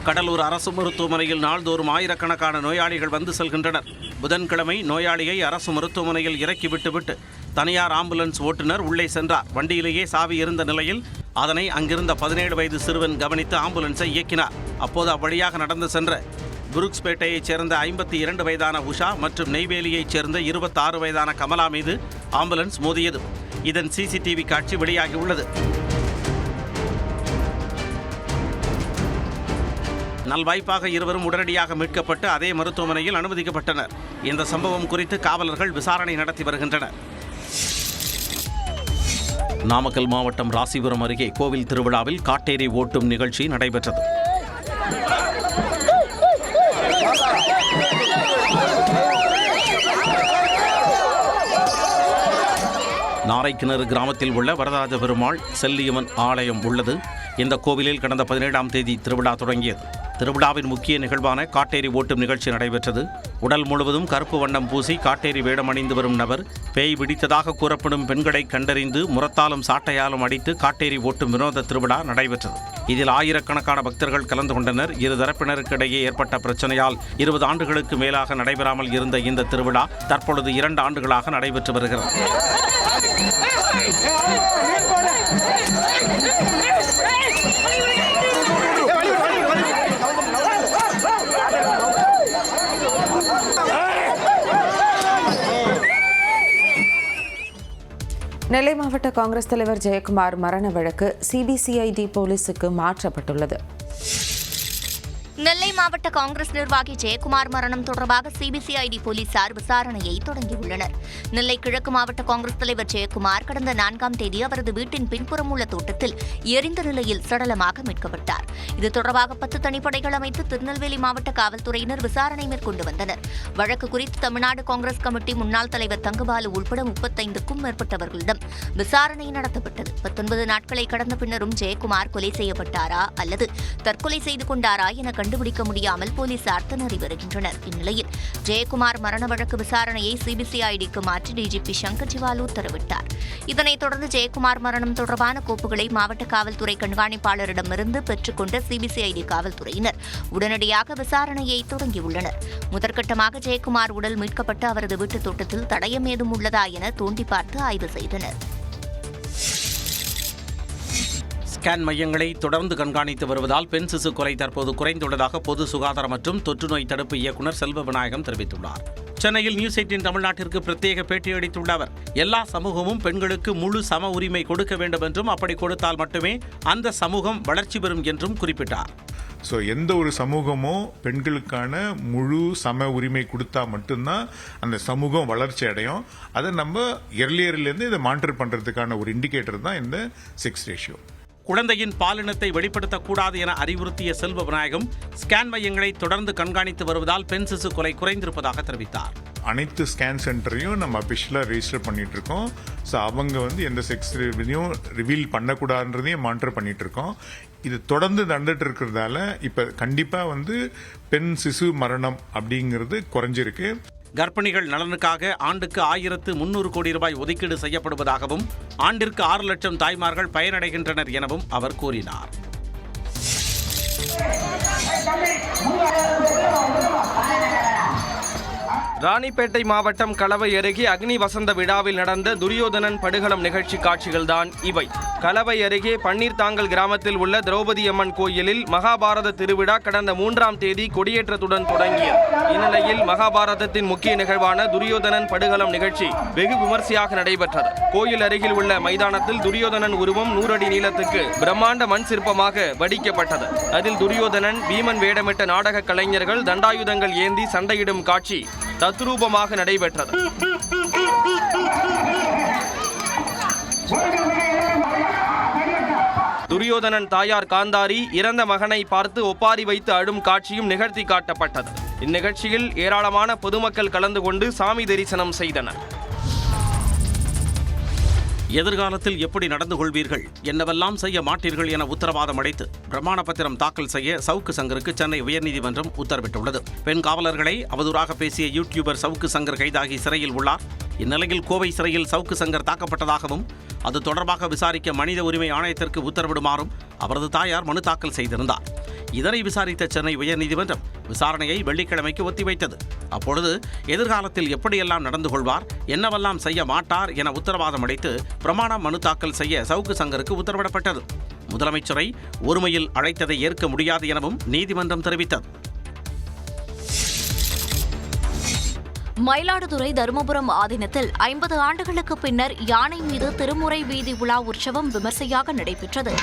கடலூர் அரசு மருத்துவமனையில் நாள்தோறும் ஆயிரக்கணக்கான நோயாளிகள் வந்து செல்கின்றனர். புதன்கிழமை நோயாளியை அரசு மருத்துவமனையில் இறக்கிவிட்டுவிட்டு தனியார் ஆம்புலன்ஸ் ஓட்டுநர் உள்ளே சென்றார். வண்டியிலேயே சாவி இருந்த நிலையில் அதனை அங்கிருந்த 17 வயது சிறுவன் கவனித்து ஆம்புலன்ஸை இயக்கினார். அப்போது அவ்வழியாக நடந்து சென்ற புருக்ஸ்பேட்டையைச் சேர்ந்த 52 வயதான உஷா மற்றும் நெய்வேலியைச் சேர்ந்த 26 வயதான கமலா மீது ஆம்புலன்ஸ் மோதியது. இதன் சிசிடிவி காட்சி வெளியாகியுள்ளது. நல்வாய்ப்பாக இருவரும் உடனடியாக மீட்கப்பட்டு அதே மருத்துவமனையில் அனுமதிக்கப்பட்டனர். இந்த சம்பவம் குறித்து காவலர்கள் விசாரணை நடத்தி வருகின்றனர். நாமக்கல் மாவட்டம் ராசிபுரம் அருகே கோவில் திருவிழாவில் காட்டேரி ஓட்டும் நிகழ்ச்சி நடைபெற்றது. நாரைக்கிணறு கிராமத்தில் உள்ள வரதராஜ பெருமாள் செல்லியம்மன் ஆலயம் உள்ளது. இந்த கோவிலில் கடந்த 17ஆம் தேதி திருவிழா தொடங்கியது. திருவிழாவின் முக்கிய நிகழ்வான காட்டேரி ஓட்டும் நிகழ்ச்சி நடைபெற்றது. உடல் முழுவதும் கருப்பு வண்ணம் பூசி காட்டேரி வேடம் அணிந்து வரும் நபர் பேய் பிடித்ததாக கூறப்படும் பெண்களை கண்டறிந்து முரத்தாலும் சாட்டையாலும் அடித்து காட்டேரி ஓட்டும் வினோத திருவிழா நடைபெற்றது. இதில் ஆயிரக்கணக்கான பக்தர்கள் கலந்து கொண்டனர். இரு தரப்பினருக்கிடையே ஏற்பட்ட பிரச்சனையால் 20 ஆண்டுகளுக்கு மேலாக நடைபெறாமல் இருந்த இந்த திருவிழா தற்பொழுது 2 ஆண்டுகளாக நடைபெற்று வருகிறது. நெல்லை மாவட்ட காங்கிரஸ் தலைவர் ஜெயக்குமார் மரண வழக்கு சிபிசிஐடி போலீசுக்கு மாற்றப்பட்டுள்ளது. நெல்லை மாவட்ட காங்கிரஸ் நிர்வாகி ஜெயக்குமார் மரணம் தொடர்பாக சிபிசிஐடி போலீசார் விசாரணையை தொடங்கியுள்ளனர். நெல்லை கிழக்கு மாவட்ட காங்கிரஸ் தலைவர் ஜெயக்குமார் கடந்த 4ஆம் தேதி அவரது வீட்டின் பின்புறம் உள்ள தோட்டத்தில் எரிந்த நிலையில் சடலமாக மீட்கப்பட்டார். இது தொடர்பாக 10 தனிப்படைகள் அமைத்து திருநெல்வேலி மாவட்ட காவல்துறையினர் விசாரணை மேற்கொண்டு வந்தனர். வழக்கு குறித்து தமிழ்நாடு காங்கிரஸ் கமிட்டி முன்னாள் தலைவர் தங்கபாலு உட்பட 35க்கும் மேற்பட்டவர்களிடம் விசாரணை நடத்தப்பட்டது. 19 நாட்களை கடந்த பின்னரும் ஜெயக்குமார் கொலை செய்யப்பட்டாரா அல்லது தற்கொலை செய்து கொண்டாரா என கண்டுபிடிக்க முடியாமல் போலீசார் திணறி வருகின்றனர். இந்நிலையில் ஜெயக்குமார் மரண வழக்கு விசாரணையை சிபிசிஐடிக்கு மாற்றி டிஜிபி சங்கர் ஜிவால் உத்தரவிட்டார். இதனைத் தொடர்ந்து ஜெயக்குமார் மரணம் தொடர்பான கோப்புகளை மாவட்ட காவல்துறை கண்காணிப்பாளரிடமிருந்து பெற்றுக்கொண்ட சிபிசிஐடி காவல்துறையினர் உடனடியாக விசாரணையை தொடங்கியுள்ளனர். முதற்கட்டமாக ஜெயக்குமார் உடல் மீட்கப்பட்டு அவரது வீட்டு தோட்டத்தில் தடயம் ஏதும் உள்ளதா என தோண்டி பார்த்து ஆய்வு செய்தனர். ஸ்கேன் மையங்களை தொடர்ந்து கண்காணித்து வருவதால் பெண் சிசு கொலை தற்போது குறைந்துள்ளதாக பொது சுகாதாரம் மற்றும் தொற்றுநோய் தடுப்பு இயக்குநர் செல்வ விநாயகம் தெரிவித்துள்ளார். சென்னையில் நியூஸ் 18 தமிழ்நாட்டிற்கு பிரத்யேக பேட்டியளித்துள்ள அவர், எல்லா சமூகமும் பெண்களுக்கு முழு சம உரிமை கொடுக்க வேண்டும் என்றும் அப்படி கொடுத்தால் மட்டுமே அந்த சமூகம் வளர்ச்சி பெறும் என்றும் குறிப்பிட்டார். ஸோ எந்த ஒரு சமூகமும் பெண்களுக்கான முழு சம உரிமை கொடுத்தா மட்டும்தான் அந்த சமூகம் வளர்ச்சி அடையும். அதை நம்ம எர்லியர்லேருந்து இதை மானிட்டர் பண்ணுறதுக்கான ஒரு இண்டிகேட்டர் தான் இந்த செக்ஸ் ரேஷியோ. குழந்தையின் பாலினத்தை வெளிப்படுத்தக்கூடாது என அறிவுறுத்திய செல்வ விநாயகம் ஸ்கேன் மையங்களை தொடர்ந்து கண்காணித்து வருவதால் பெண் சிசு கொலை குறைந்திருப்பதாக தெரிவித்தார். அனைத்து ஸ்கேன் சென்டரையும் நம்ம அபிஷியலாக ரெஜிஸ்டர் பண்ணிட்டு இருக்கோம். ஸோ அவங்க எந்த செக்ஸ் ரிவீல் பண்ணக்கூடாதுன்றதையும் மானிட்டர் பண்ணிட்டு இருக்கோம். இது தொடர்ந்து நடந்துட்டு இருக்கிறதால இப்போ கண்டிப்பாக பெண் சிசு மரணம் அப்படிங்கிறது குறைஞ்சிருக்கு. கர்ப்பிணிகள் நலனுக்காக ஆண்டுக்கு 1300 கோடி ரூபாய் ஒதுக்கீடு செய்யப்படுவதாகவும் ஆண்டிற்கு 6 லட்சம் தாய்மார்கள் பயனடைகின்றனர் எனவும் அவர் கூறினார். ராணிப்பேட்டை மாவட்டம் கலவை அருகே அக்னி வசந்த விழாவில் நடந்த துரியோதனன் படுகளம் நிகழ்ச்சி காட்சிகள்தான் இவை. கலவை அருகே பன்னீர் தாங்கல் கிராமத்தில் உள்ள திரௌபதி அம்மன் கோயிலில் மகாபாரத திருவிழா கடந்த 3ஆம் தேதி கொடியேற்றத்துடன் தொடங்கியது. இந்நிலையில் மகாபாரதத்தின் முக்கிய நிகழ்வான துரியோதனன் படுகளம் நிகழ்ச்சி வெகு விமர்சையாக நடைபெற்றது. கோயில் அருகில் உள்ள மைதானத்தில் துரியோதனன் உருவம் 100 அடி நீளத்துக்கு பிரம்மாண்ட மண் சிற்பமாக வடிக்கப்பட்டது. அதில் துரியோதனன் பீமன் வேடமிட்ட நாடக கலைஞர்கள் தண்டாயுதங்கள் ஏந்தி சண்டையிடும் காட்சி தத்ரூபமாக நடைபெற்றது. துரியோதனன் தாயார் காந்தாரி இறந்த மகனை பார்த்து ஒப்பாரி வைத்து அழும் காட்சியும் நிகழ்த்தி காட்டப்பட்டது. இந்நிகழ்ச்சியில் ஏராளமான பொதுமக்கள் கலந்து கொண்டு சாமி தரிசனம் செய்தனர். எதிர்காலத்தில் எப்படி நடந்து கொள்வீர்கள், என்னவெல்லாம் செய்ய மாட்டீர்கள் என உத்தரவாதம் அளித்து பிரமாண பத்திரம் தாக்கல் செய்ய சவுக்கு சங்கருக்கு சென்னை உயர்நீதிமன்றம் உத்தரவிட்டுள்ளது. பெண் காவலர்களை அவதூறாக பேசிய யூடியூபர் சவுக்கு சங்கர் கைதாகி சிறையில் உள்ளார். இந்நிலையில் கோவை சிறையில் சவுக்கு சங்கர் தாக்கப்பட்டதாகவும் அது தொடர்பாக விசாரிக்க மனித உரிமை ஆணையத்திற்கு உத்தரவிடுமாறும் அவரது தாயார் மனு தாக்கல் செய்திருந்தார். இதனை விசாரித்த சென்னை உயர்நீதிமன்றம் விசாரணையை வெள்ளிக்கிழமைக்கு ஒத்திவைத்தது. அப்பொழுது எதிர்காலத்தில் எப்படியெல்லாம் நடந்து கொள்வார், என்னவெல்லாம் செய்ய மாட்டார் என உத்தரவாதம் அளித்து பிரமாண மனு தாக்கல் செய்ய சவுக்கு சங்கருக்கு உத்தரவிடப்பட்டது. முதலமைச்சரை ஒருமையில் அழைத்ததை ஏற்க முடியாது எனவும் நீதிமன்றம் தெரிவித்தது. மயிலாடுதுறை தருமபுரம் ஆதீனத்தில் 50 ஆண்டுகளுக்கு பின்னர் யானை மீது திருமுறை வீதி உலா உற்சவம் விமர்சையாக நடைபெற்றது.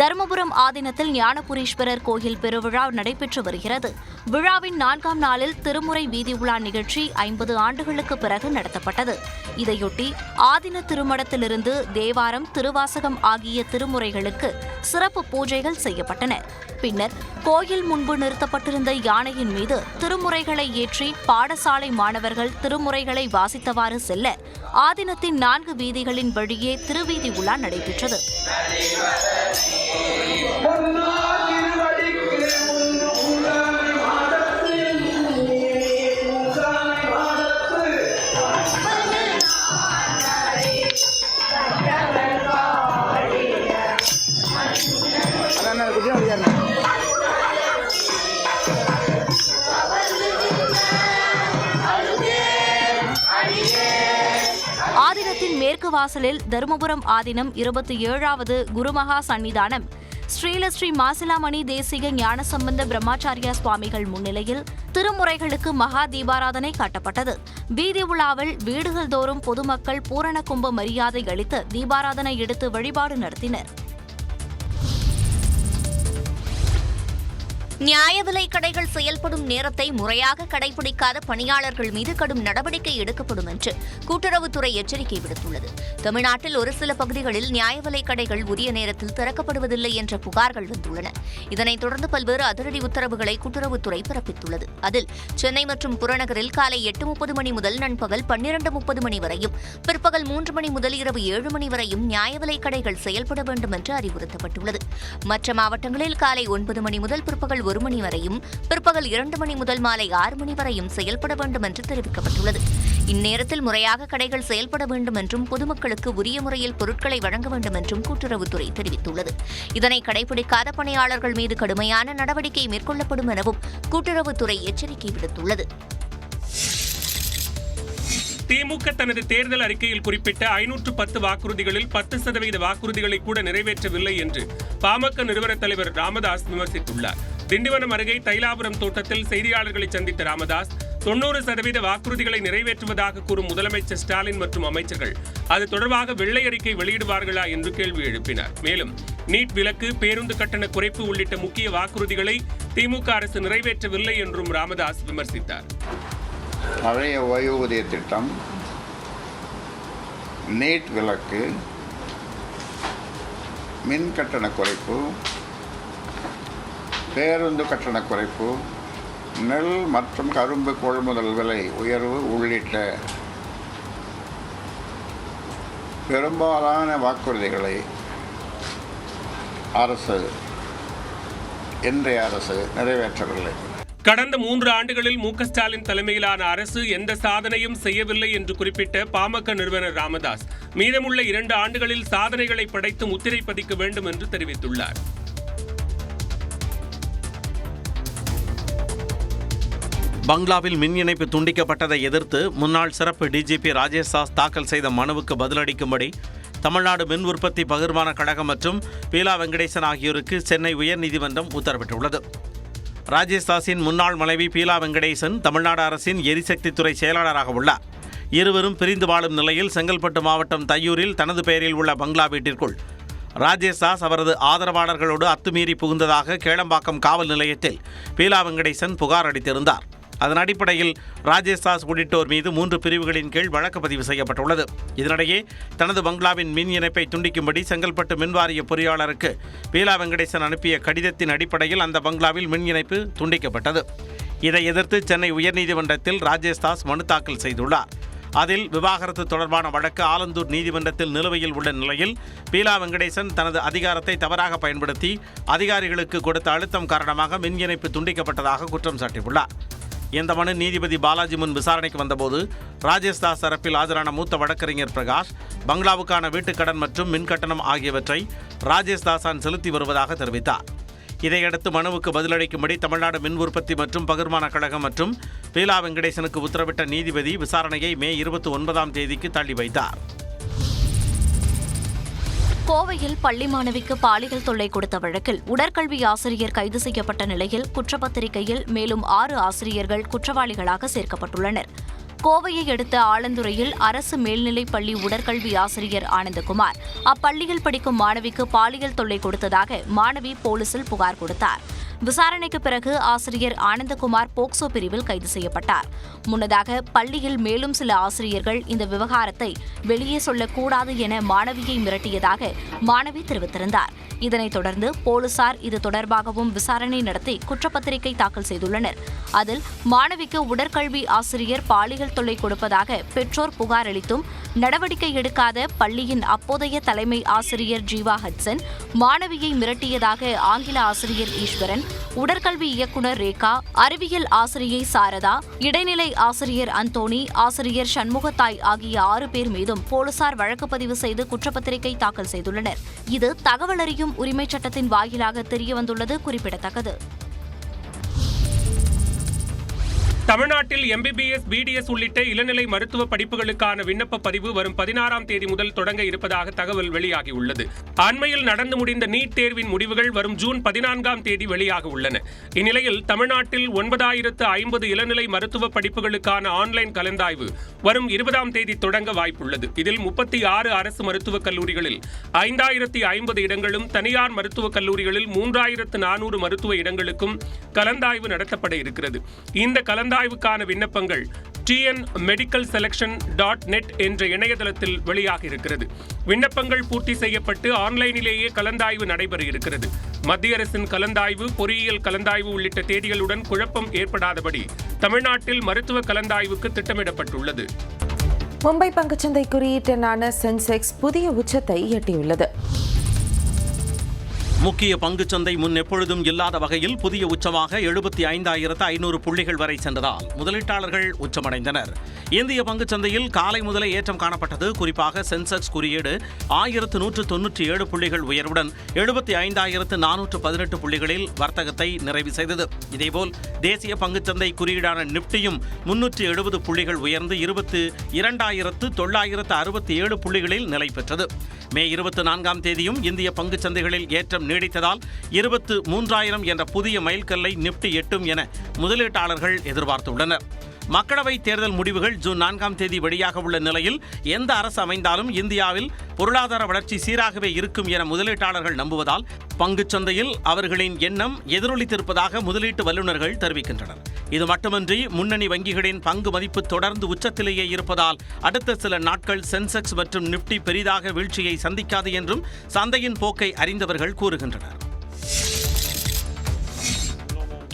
தருமபுரம் ஆதீனத்தில் ஞானபுரீஸ்வரர் கோயில் பெருவிழா நடைபெற்று வருகிறது. விழாவின் 4ஆம் நாளில் திருமுறை வீதி உலா நிகழ்ச்சி 50 ஆண்டுகளுக்கு பிறகு நடத்தப்பட்டது. இதையொட்டி ஆதீன திருமடத்திலிருந்து தேவாரம், திருவாசகம் ஆகிய திருமுறைகளுக்கு சிறப்பு பூஜைகள் செய்யப்பட்டன. பின்னர் கோயில் முன்பு நிறுத்தப்பட்டிருந்த யானையின் மீது திருமுறைகளை ஏற்றி பாடசாலை மாணவர்கள் திருமுறைகளை வாசித்தவாறு செல்ல ஆதீனத்தின் 4 வீதிகளின் வழியே திருவீதி உலா நடைபெற்றது. ஆதீனத்தின் மேற்கு வாசலில் தருமபுரம் ஆதீனம் 27வது குருமகா சன்னிதானம் ஸ்ரீலஸ்ரீ மாசிலாமணி தேசிக ஞானசம்பந்த பிரம்மாச்சாரியா சுவாமிகள் முன்னிலையில் திருமுறைகளுக்கு மகா தீபாராதனை காட்டப்பட்டது. வீதி உலாவில் வீடுகள் தோறும் பொதுமக்கள் பூரண கும்ப மரியாதை அளித்து தீபாராதனை எடுத்து வழிபாடு நடத்தினர். நியாய விலைக் கடைகள் செயல்படும் நேரத்தை முறையாக கடைபிடிக்காத பணியாளர்கள் மீது கடும் நடவடிக்கை எடுக்கப்படும் என்று கூட்டுறவுத்துறை எச்சரிக்கை விடுத்துள்ளது. தமிழ்நாட்டில் ஒரு சில பகுதிகளில் நியாய விலைக் கடைகள் உரிய நேரத்தில் திறக்கப்படுவதில்லை என்ற புகார்கள் வந்துள்ளன. இதனைத் தொடர்ந்து பல்வேறு அதிரடி உத்தரவுகளை கூட்டுறவுத்துறை பிறப்பித்துள்ளது. அதில் சென்னை மற்றும் புறநகரில் காலை 8:30 மணி முதல் நண்பகல் 12:30 மணி வரையும், பிற்பகல் 3 மணி முதல் இரவு 7 மணி வரையும் நியாய விலைக் கடைகள் செயல்பட வேண்டும் என்று அறிவுறுத்தப்பட்டுள்ளது. மற்ற மாவட்டங்களில் காலை 9 மணி முதல் பிற்பகல் 1 மணி வரையும், பிற்பகல் 2 மணி முதல் மாலை 6 மணி வரையும் செயல்பட வேண்டும் என்று தெரிவிக்கப்பட்டுள்ளது. இந்நேரத்தில் முறையாக கடைகள் செயல்பட வேண்டும் என்றும் பொதுமக்களுக்கு உரிய முறையில் பொருட்களை வழங்க வேண்டும் என்றும் கூட்டுறவுத்துறை தெரிவித்துள்ளது. இதனை கடைபிடிக்காத பணியாளர்கள் மீது கடுமையான நடவடிக்கை மேற்கொள்ளப்படும் எனவும் கூட்டுறவுத்துறை எச்சரிக்கை விடுத்துள்ளது. திமுக தனது தேர்தல் அறிக்கையில் குறிப்பிட்ட 510 வாக்குறுதிகளில் 10% வாக்குறுதிகளை கூட நிறைவேற்றவில்லை என்று பாமக நிறுவன தலைவர் ராமதாஸ் விமர்சித்துள்ளார். திண்டிவனம் அருகே தைலாபுரம் தோட்டத்தில் செய்தியாளர்களை சந்தித்த ராமதாஸ் 90% வாக்குறுதிகளை நிறைவேற்றுவதாக கூறும் முதலமைச்சர் ஸ்டாலின் மற்றும் அமைச்சர்கள் அது தொடர்பாக வெள்ளை அறிக்கை வெளியிடுவார்களா என்று கேள்வி எழுப்பினார். மேலும் நீட் விலக்கு, பேருந்து கட்டண குறைப்பு உள்ளிட்ட முக்கிய வாக்குறுதிகளை திமுக அரசு நிறைவேற்றவில்லை என்றும் ராமதாஸ் விமர்சித்தார். பழைய ஓய்வூதிய திட்டம், நீட் விலக்கு, மின் கட்டண குறைப்பு, பேருந்து கட்டண குறைப்பு, நெல் மற்றும் கரும்பு கொள்முதல் விலை உயர்வு உள்ளிட்ட பெரும்பாலான வாக்குறுதிகளை இன்றைய அரசு நிறைவேற்றவில்லை. கடந்த 3 ஆண்டுகளில் மு.க. ஸ்டாலின் தலைமையிலான அரசு எந்த சாதனையும் செய்யவில்லை என்று குறிப்பிட்ட பாமக நிறுவனர் ராமதாஸ் மீதமுள்ள 2 ஆண்டுகளில் சாதனைகளை படைத்து முத்திரை பதிக்க வேண்டும் என்று தெரிவித்துள்ளார். பங்களாவில் மின் இணைப்பு துண்டிக்கப்பட்டதை எதிர்த்து முன்னாள் சிறப்பு டிஜிபி ராஜேஷ் தாஸ் தாக்கல் செய்த மனுவுக்கு பதிலளிக்கும்படி தமிழ்நாடு மின் உற்பத்தி பகிர்மான கழகம் மற்றும் பீலா வெங்கடேசன் ஆகியோருக்கு சென்னை உயர்நீதிமன்றம் உத்தரவிட்டுள்ளது. ராஜேஷ் தாஸின் முன்னாள் மனைவி பீலா வெங்கடேசன் தமிழ்நாடு அரசின் எரிசக்தித்துறை செயலாளராக உள்ளார். இருவரும் பிரிந்து வாழும் நிலையில் செங்கல்பட்டு மாவட்டம் தையூரில் தனது பெயரில் உள்ள பங்களா வீட்டிற்குள் ராஜேஷ் தாஸ் அவரது ஆதரவாளர்களோடு அத்துமீறி புகுந்ததாக கேளம்பாக்கம் காவல் நிலையத்தில் பீலா வெங்கடேசன் புகார் அளித்திருந்தார். அதன் அடிப்படையில் ராஜேஷ் தாஸ் உள்ளிட்டோர் மீது 3 பிரிவுகளின் கீழ் வழக்கு பதிவு செய்யப்பட்டுள்ளது. இதனிடையே தனது பங்களாவின் மின் இணைப்பை துண்டிக்கும்படி செங்கல்பட்டு மின்வாரிய பொறியாளருக்கு பீலா வெங்கடேசன் அனுப்பிய கடிதத்தின் அடிப்படையில் அந்த பங்களாவில் மின் இணைப்பு துண்டிக்கப்பட்டது. இதை எதிர்த்து சென்னை உயர்நீதிமன்றத்தில் ராஜேஷ் தாஸ் மனு தாக்கல் செய்துள்ளார். அதில் விவாகரத்து தொடர்பான வழக்கு ஆலந்தூர் நீதிமன்றத்தில் நிலுவையில் உள்ள நிலையில் பீலா வெங்கடேசன் தனது அதிகாரத்தை தவறாக பயன்படுத்தி அதிகாரிகளுக்கு கொடுத்த அழுத்தம் காரணமாக மின் இணைப்பு துண்டிக்கப்பட்டதாக குற்றம் சாட்டியுள்ளார். இந்த மனு நீதிபதி பாலாஜி முன் விசாரணைக்கு வந்தபோது ராஜேஷ் தாஸ் தரப்பில் ஆஜரான மூத்த வழக்கறிஞர் பிரகாஷ் பங்களாவுக்கான வீட்டுக்கடன் மற்றும் மின் கட்டணம் ஆகியவற்றை ராஜேஷ் தாஸான் செலுத்தி வருவதாக தெரிவித்தார். இதையடுத்து மனுவுக்கு பதிலளிக்கும்படி தமிழ்நாடு மின் உற்பத்தி மற்றும் பகிர்மான கழகம் மற்றும் பீலா வெங்கடேசனுக்கு உத்தரவிட்ட நீதிபதி விசாரணையை மே 29ஆம் தேதிக்கு தள்ளி வைத்தார். கோவையில் பள்ளி மாணவிக்கு பாலியல் தொல்லை கொடுத்த வழக்கில் உடற்கல்வி ஆசிரியர் கைது செய்யப்பட்ட நிலையில் குற்றப்பத்திரிகையில் மேலும் 6 ஆசிரியர்கள் குற்றவாளிகளாக சேர்க்கப்பட்டுள்ளனர். கோவையை அடுத்த ஆலந்துறையில் அரசு மேல்நிலைப் பள்ளி உடற்கல்வி ஆசிரியர் ஆனந்தகுமார் அப்பள்ளியில் படிக்கும் மாணவிக்கு பாலியல் தொல்லை கொடுத்ததாக மாணவி போலீசில் புகார் கொடுத்தார். விசாரணைக்கு பிறகு ஆசிரியர் ஆனந்தகுமார் போக்சோ பிரிவில் கைது செய்யப்பட்டார். முன்னதாக பள்ளியில் மேலும் சில ஆசிரியர்கள் இந்த விவகாரத்தை வெளியே சொல்லக்கூடாது என மாணவியை மிரட்டியதாக மாணவி தெரிவித்திருந்தார். இதனைத் தொடர்ந்து போலீசார் இது தொடர்பாகவும் விசாரணை நடத்தி குற்றப்பத்திரிகை தாக்கல் செய்துள்ளனர். அதில் மாணவிக்கு உடற்கல்வி ஆசிரியர் பாலியல் தொல்லை கொடுப்பதாக பெற்றோர் புகார் அளித்தும் நடவடிக்கை எடுக்காத பள்ளியின் அப்போதைய தலைமை ஆசிரியர் ஜீவா ஹட்சன், மாணவியை மிரட்டியதாக ஆங்கில ஆசிரியர் ஈஸ்வரன், உடற்கல்வி இயக்குநர் ரேகா, அறிவியல் ஆசிரியை சாரதா, இடைநிலை ஆசிரியர் அந்தோணி, ஆசிரியர் சண்முகத்தாய் ஆகிய 6 பேர் மீதும் போலீசார் வழக்கு பதிவு செய்து குற்றப்பத்திரிகை தாக்கல் செய்துள்ளனர். இது தகவல் அறியும் உரிமைச் சட்டத்தின் வாயிலாக தெரியவந்துள்ளது குறிப்பிடத்தக்கது. தமிழ்நாட்டில் MBBS, BDS உள்ளிட்ட இளநிலை மருத்துவ படிப்புகளுக்கான விண்ணப்ப பதிவு வரும் 16ஆம் தேதி முதல் தொடங்க இருப்பதாக தகவல் வெளியாகியுள்ளது. அண்மையில் நடந்து முடிந்த நீட் தேர்வின் முடிவுகள் வரும் ஜூன் 14ஆம் தேதி வெளியாக உள்ளன. இந்நிலையில் தமிழ்நாட்டில் 9050 இளநிலை மருத்துவ படிப்புகளுக்கான ஆன்லைன் கலந்தாய்வு வரும் 20ஆம் தேதி தொடங்க வாய்ப்புள்ளது. இதில் 36 அரசு மருத்துவக் கல்லூரிகளில் 5050 இடங்களும், தனியார் மருத்துவக் கல்லூரிகளில் 3400 மருத்துவ இடங்களுக்கும் கலந்தாய்வு நடத்தப்பட இருக்கிறது. இந்த கலந்தாய்வுக்கான விண்ணப்பங்கள் tnmedicalselection.net என்ற இணையதளத்தில் வெளியாக இருக்கிறது. விண்ணப்பங்கள் பூர்த்தி செய்யப்பட்டு ஆன்லைனிலேயே கலந்தாய்வு நடைபெற இருக்கிறது. மத்திய அரசின் கலந்தாய்வு, பொறியியல் கலந்தாய்வு உள்ளிட்ட தேதிகளுடன் குழப்பம் ஏற்படாதபடி தமிழ்நாட்டில் மருத்துவ கலந்தாய்வுக்கு திட்டமிடப்பட்டுள்ளது. மும்பை பங்குச்சந்தை குறியீட்டெண்ணான சென்செக்ஸ் புதிய உச்சத்தை எட்டியுள்ளது. முக்கிய பங்குச்சந்தை முன் எப்பொழுதும் இல்லாத வகையில் புதிய உச்சமாக 75,500 புள்ளிகள் வரை சென்றதால் முதலீட்டாளர்கள் உச்சமடைந்தனர். இந்திய பங்குச்சந்தையில் காலை முதலே ஏற்றம் காணப்பட்டது. குறிப்பாக சென்செக்ஸ் குறியீடு 1197 புள்ளிகள் உயர்வுடன் 75,418 புள்ளிகளில் வர்த்தகத்தை நிறைவு செய்தது. இதேபோல் தேசிய பங்குச்சந்தை குறியீடான நிப்டியும் 370 புள்ளிகள் உயர்ந்து 22,967 புள்ளிகளில் நிலை பெற்றது. மே 24ஆம் தேதியும் இந்திய பங்குச்சந்தைகளில் ஏற்றம் நீடித்ததால் 23,000 என்ற புதிய மைல்கல்லை நிப்டி எட்டும் என முதலீட்டாளர்கள் எதிர்பார்த்துள்ளனர். மக்களவைத் தேர்தல் முடிவுகள் ஜூன் 4ஆம் தேதி வெளியாக உள்ள நிலையில் எந்த அரசு அமைந்தாலும் இந்தியாவில் பொருளாதார வளர்ச்சி சீராகவே இருக்கும் என முதலீட்டாளர்கள் நம்புவதால் பங்குச்சந்தையில் அவர்களின் எண்ணம் எதிரொலித்திருப்பதாக முதலீட்டு வல்லுநர்கள் தெரிவிக்கின்றனர். இது மட்டுமன்றி முன்னணி வங்கிகளின் பங்கு மதிப்பு தொடர்ந்து உச்சத்திலேயே இருப்பதால் அடுத்த சில நாட்கள் சென்செக்ஸ் மற்றும் நிப்டி பெரிதாக வீழ்ச்சியை சந்திக்காது என்றும் சந்தையின் போக்கை அறிந்தவர்கள் கூறுகின்றனர்.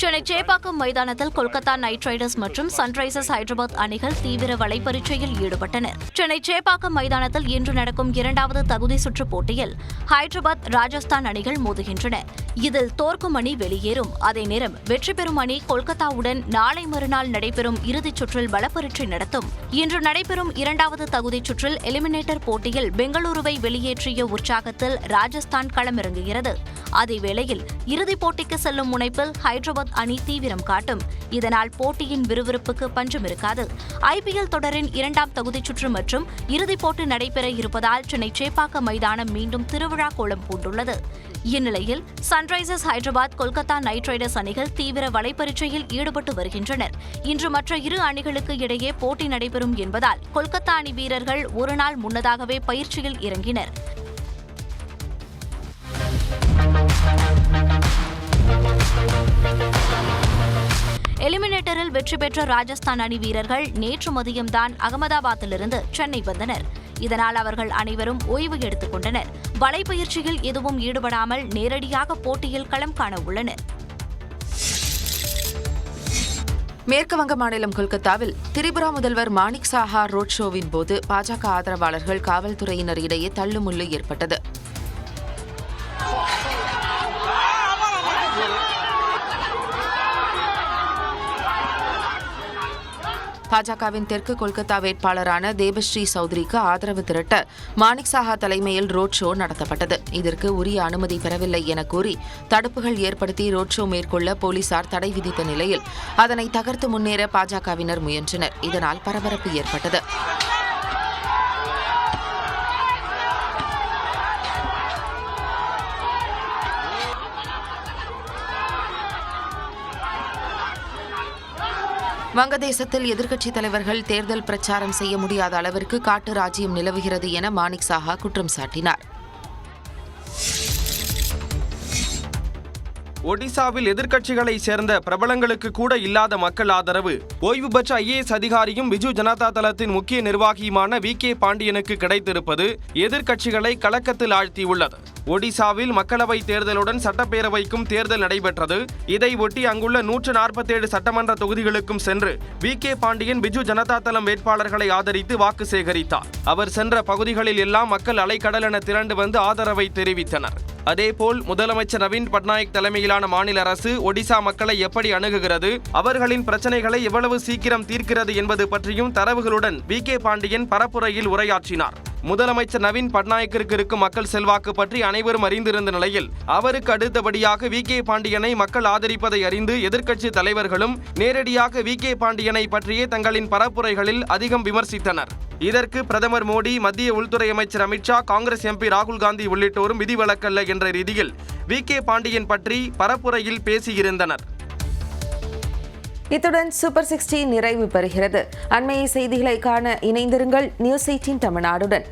சென்னை சேப்பாக்கம் மைதானத்தில் கொல்கத்தா நைட் ரைடர்ஸ் மற்றும் சன்ரைசர்ஸ் ஹைதராபாத் அணிகள் தீவிர வலைப்பரீட்சையில் ஈடுபட்டனர். சென்னை சேப்பாக்கம் மைதானத்தில் இன்று நடக்கும் 2வது தகுதி சுற்று போட்டியில் ஹைதராபாத், ராஜஸ்தான் அணிகள் மோதுகின்றன. இதில் தோற்கும் அணி வெளியேறும். அதே நேரம் வெற்றி பெறும் அணி கொல்கத்தாவுடன் நாளை மறுநாள் நடைபெறும் இறுதிச் சுற்றில் பலப்பரீட்சை நடத்தும். இன்று நடைபெறும் 2வது தகுதிச் சுற்றில் எலிமினேட்டர் போட்டியில் பெங்களூருவை வெளியேற்றிய உற்சாகத்தில் ராஜஸ்தான் களமிறங்குகிறது. அதேவேளையில் இறுதிப் போட்டிக்கு செல்லும் முனைப்பில் ஹைதராபாத் அணி தீவிரம் காட்டும். இதனால் போட்டியின் விறுவிறுப்புக்கு பஞ்சம் இருக்காது. IPL தொடரின் 2ஆம் தகுதிச் சுற்று மற்றும் இறுதிப் போட்டி நடைபெற இருப்பதால் சென்னை சேப்பாக்கம் மைதானம் மீண்டும் திருவிழா கோலம் பூண்டுள்ளது. இந்நிலையில் Sunrisers Hyderabad, Kolkata night Riders அணிகள் தீவிர வலைப்பரீட்சையில் ஈடுபட்டு வருகின்றனர். இன்று மற்ற இரு அணிகளுக்கு இடையே போட்டி நடைபெறும் என்பதால் கொல்கத்தா அணி வீரர்கள் ஒரு நாள் முன்னதாகவே பயிற்சியில் இறங்கினர். எலிமினேட்டரில் வெற்றி பெற்ற ராஜஸ்தான் அணி வீரர்கள் நேற்று மதியம்தான் அகமதாபாத்திலிருந்து சென்னை வந்தனர். இதனால் அவர்கள் அனைவரும் ஓய்வு எடுத்துக் கொண்டனர். வலைப்பயிற்சியில் எதுவும் ஈடுபடாமல் நேரடியாக போட்டியில் களம் காண உள்ளனர். மேற்கு வங்க மாநிலம் கொல்கத்தாவில் திரிபுரா முதல்வர் மாணிக் சாஹா ரோட் ஷோவின் போது பாஜக ஆதரவாளர்கள் காவல்துறையினர் இடையே தள்ளுமுள்ளு ஏற்பட்டது. பாஜகவின் தெற்கு கொல்கத்தா வேட்பாளரான தேபஸ்ரீ சௌத்ரிக்கு ஆதரவு திரட்ட மாணிக் சாஹா தலைமையில் ரோட் ஷோ நடத்தப்பட்டது. இதற்கு உரிய அனுமதி பெறவில்லை என கூறி தடுப்புகள் ஏற்படுத்தி ரோட் ஷோ மேற்கொள்ள போலீசார் தடை விதித்த நிலையில் அதனை தகர்த்து முன்னேற பாஜகவினர் முயன்றனர். இதனால் பரபரப்பு ஏற்பட்டது. வங்கதேசத்தில் எதிர்க்கட்சித் தலைவர்கள் தேர்தல் பிரச்சாரம் செய்ய முடியாத அளவிற்கு காட்டு ராஜ்யம் நிலவுகிறது என மாணிக் சாஹா குற்றம் சாட்டினார். ஒடிசாவில் எதிர்க்கட்சிகளைச் சேர்ந்த பிரபலங்களுக்கு கூட இல்லாத மக்கள் ஆதரவு ஓய்வு பெற்ற IAS அதிகாரியும் பிஜு ஜனதா தளத்தின் முக்கிய நிர்வாகியுமான VK பாண்டியனுக்கு கிடைத்திருப்பது எதிர்க்கட்சிகளை கலக்கத்தில் ஆழ்த்தியுள்ளது. ஒடிசாவில் மக்களவை தேர்தலுடன் சட்டப்பேரவைக்கும் தேர்தல் நடைபெற்றது. இதை ஒட்டி அங்குள்ள 147 சட்டமன்ற தொகுதிகளுக்கும் சென்று VK பாண்டியன் பிஜு ஜனதா தளம் வேட்பாளர்களை ஆதரித்து வாக்கு சேகரித்தார். அவர் சென்ற பகுதிகளில் எல்லாம் மக்கள் அலைக்கடலென திரண்டு வந்து ஆதரவை தெரிவித்தனர். அதேபோல் முதலமைச்சர் நவீன் பட்நாயக் தலைமையிலான மாநில அரசு ஒடிசா மக்களை எப்படி அணுகுகிறது, அவர்களின் பிரச்சனைகளை எவ்வளவு சீக்கிரம் தீர்க்கிறது என்பது பற்றியும் தரவுகளுடன் VK பாண்டியன் பரப்புரையில் உரையாற்றினார். முதலமைச்சர் நவீன் பட்நாயக்கிற்கு இருக்கும் மக்கள் செல்வாக்கு பற்றி அனைவரும் அறிந்திருந்த நிலையில் அவருக்கு அடுத்தபடியாக VK பாண்டியனை மக்கள் ஆதரிப்பதை அறிந்து எதிர்க்கட்சி தலைவர்களும் நேரடியாக VK பாண்டியனை பற்றியே தங்களின் பரப்புரைகளில் அதிகம் விமர்சித்தனர். இதற்கு பிரதமர் மோடி, மத்திய உள்துறை அமைச்சர் அமித்ஷா, காங்கிரஸ் MP ராகுல் காந்தி உள்ளிட்டோரும் விதிவிலக்கல்ல என்ற ரீதியில் VK பாண்டியன் பற்றி பரப்புரையில் பேசியிருந்தனர். இத்துடன் சூப்பர் 60 நிறைவு பெறுகிறது. அண்மைய செய்திகளை காண இணைந்திருங்கள் நியூஸ் 18 தமிழ்நாடுடன்.